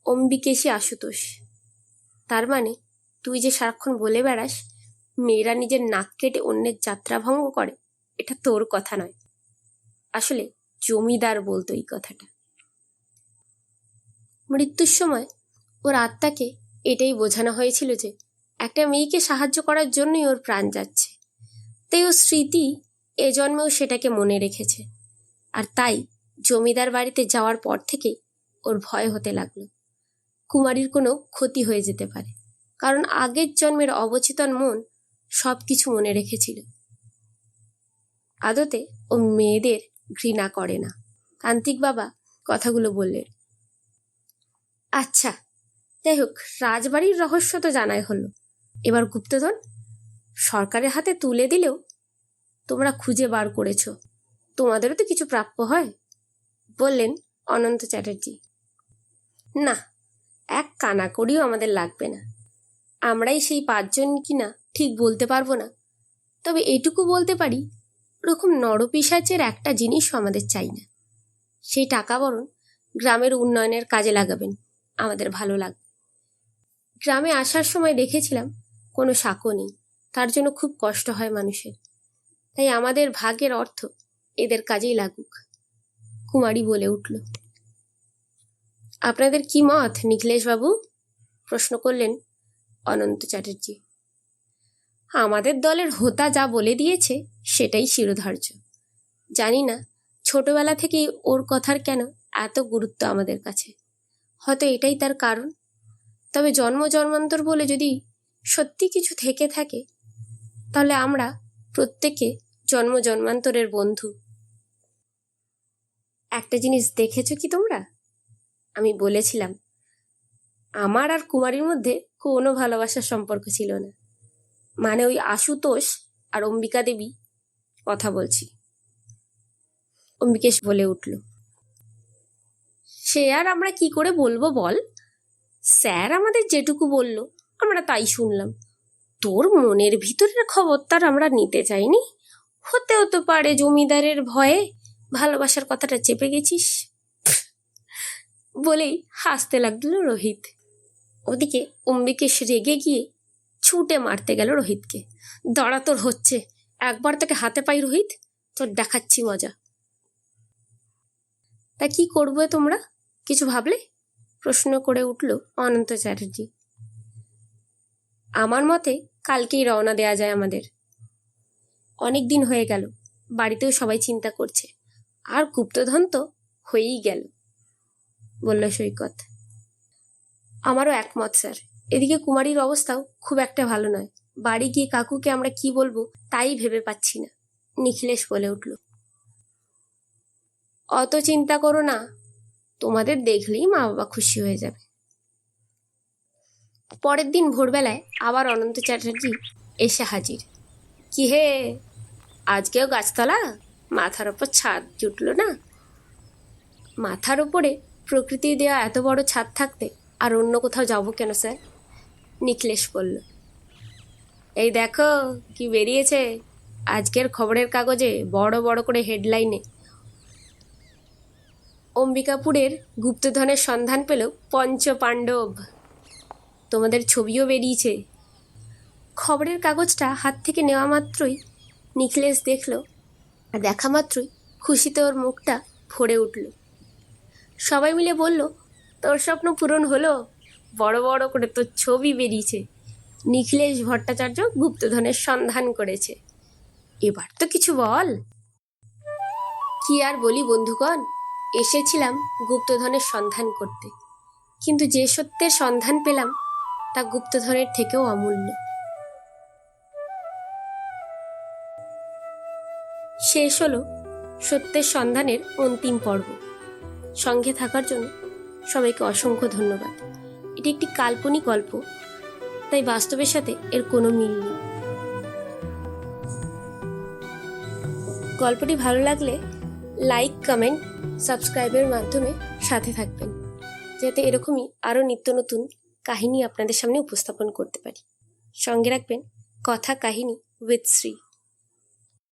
অম্বিকেশী আশুতোষ। তার মানে তুই যে সারাক্ষণ বলে বেড়াস মেয়েরা নিজের নাক কেটে অন্যের যাত্রা ভঙ্গ করে, এটা তোর কথা নয়, আসলে জমিদার বলতো এই কথাটা। মৃত্যুর সময় ওর আত্মাকে এটাই বোঝানো হয়েছিল যে একটা মেয়েকে সাহায্য করার জন্যই ওর প্রাণ যাচ্ছে। তাই ওর স্মৃতি এ জন্মেও সেটাকে মনে রেখেছে। আর তাই জমিদার বাড়িতে যাওয়ার পর থেকেই ওর ভয় হতে লাগলো কুমারীর কোনো ক্ষতি হয়ে যেতে পারে, কারণ আগের জন্মের অবচেতন মন সব কিছু মনে রেখেছিল। আদতে ও মেয়েদের ঘৃণা করে না। তান্ত্রিক বাবা কথাগুলো বললেন। আচ্ছা, যাই হোক, রাজবাড়ির রহস্য তো জানাই হলো। এবার গুপ্তধন সরকারের হাতে তুলে দিলেও তোমরা খুঁজে বার করেছ, তোমাদেরও তো কিছু প্রাপ্য হয়, বললেন অনন্ত চ্যাটার্জি। না, এক কানা করিও আমাদের লাগবে না। আমরাই সেই 5 জন কিনা ঠিক বলতে পারবো না, তবে এটুকু বলতে পারি, ওরকম নরপিশাচের একটা জিনিসও আমাদের চাই না। সেই টাকা বরং গ্রামের উন্নয়নের কাজে লাগাবেন, আমাদের ভালো লাগবে। গ্রামে আসার সময় দেখেছিলাম কোনো সাঁকো নেই, তার জন্য খুব কষ্ট হয় মানুষের। তাই আমাদের ভাগের অর্থ এদের কাজেই লাগুক, কুমারী বলে উঠল। আপনাদের কি মত নিখিলেশবাবু? প্রশ্ন করলেন অনন্ত চ্যাটার্জি। আমাদের দলের হোতা যা বলে দিয়েছে সেটাই শিরোধার্য। জানি না ছোটবেলা থেকেই ওর কথার কেন এত গুরুত্ব আমাদের কাছে, হয়তো এটাই তার কারণ। তবে জন্ম জন্মান্তর বলে যদি সত্যি কিছু থেকে থাকে, তাহলে আমরা প্রত্যেকে জন্ম জন্মান্তরের বন্ধু। একটা জিনিস দেখেছো কি তোমরা? আমি বলেছিলাম আমার আর কুমারীর মধ্যে কোনো ভালোবাসার সম্পর্ক ছিল না। মানে ওই আশুতোষ আর অম্বিকা দেবী কথা বলছি। অম্বিকেশ বলে উঠল। সে আর আমরা কি করে বলবো বল? স্যার আমাদের যেটুকু বলল আমরা তাই শুনলাম। তোর মনের ভিতরের খবর তার আমরা নিতে চাইনি। হতেও তো পারে জমিদারের ভয়ে ভালোবাসার কথাটা চেপে গেছিস, বলেই হাসতে লাগলো রোহিত। ওদিকে অম্বিকেশ রেগে গিয়ে ছুটে মারতে গেল রোহিতকে। দাঁড়া, তোর হচ্ছে, একবার তোকে হাতে পাই রোহিত, তোর দেখাচ্ছি মজা। তা কি করবে তোমরা, কিছু ভাবলে? প্রশ্ন করে উঠল অনন্ত চ্যাটার্জি। আমার মতে কালকেই রওনা দেয়া যায় আমাদের। অনেক দিন হয়ে গেল, বাড়িতেও সবাই চিন্তা করছে, আর গুপ্তধন তো হয়েই গেল, বলল সৈকত। আমারও একমত স্যার। এদিকে কুমারীর অবস্থাও খুব একটা ভালো নয়। বাড়ি গিয়ে কাকুকে আমরা কি বলবো তাই ভেবে পাচ্ছি না, নিখিলেশ বলে উঠল। অত চিন্তা করো না, তোমাদের দেখলেই মা বাবা খুশি হয়ে যাবে। পরের দিন ভোরবেলায় আবার অনন্ত চ্যাটার্জি এসে হাজির। কি হে, আজকেও গাছতলা? মাথার ওপর ছাদ জুটল না? মাথার ওপরে প্রকৃতি দেওয়া এত বড় ছাদ থাকতে আর অন্য কোথাও যাবো কেন স্যার? নিখিলেশ বলল। এই দেখো কি বেরিয়েছে আজকের খবরের কাগজে, বড় বড় করে হেডলাইনে। অম্বিকাপুরের গুপ্তধনের সন্ধান পেল 5 পাণ্ডব। তোমাদের ছবিও বেরিয়েছে। খবরের কাগজটা হাত থেকে নেওয়া মাত্রই নিখিলেশ দেখল, আর দেখা মাত্রই খুশিতে ওর মুখটা ভরে উঠল। সবাই মিলে বলল, তোর স্বপ্ন পূরণ হলো, বড় বড় করে তোর ছবি বেরিয়েছে। নিখিলেশ ভট্টাচার্য গুপ্তধনের সন্ধান করেছে। এবার তো কিছু বল। কি আর বলি বন্ধুগণ, এসেছিলাম গুপ্তধনের সন্ধান করতে, কিন্তু যে সত্যের সন্ধান পেলাম তা গুপ্তধনের থেকেও অমূল্য। শেষ হলো সত্যের সন্ধানের অন্তিম পর্ব। সঙ্গে থাকার জন্য সবাইকে অসংখ্য ধন্যবাদ। এটি একটি কাল্পনিক গল্প, তাই বাস্তবের সাথে এর কোনো মিল নেই। গল্পটি ভালো লাগলে লাইক, কমেন্ট, সাবস্ক্রাইবের মাধ্যমে সাথে থাকবেন, যাতে এরকমই আরও নিত্য নতুন কাহিনী আপনাদের সামনে উপস্থাপন করতে পারি। সঙ্গে রাখবেন কথা কাহিনী উইথ শ্রী।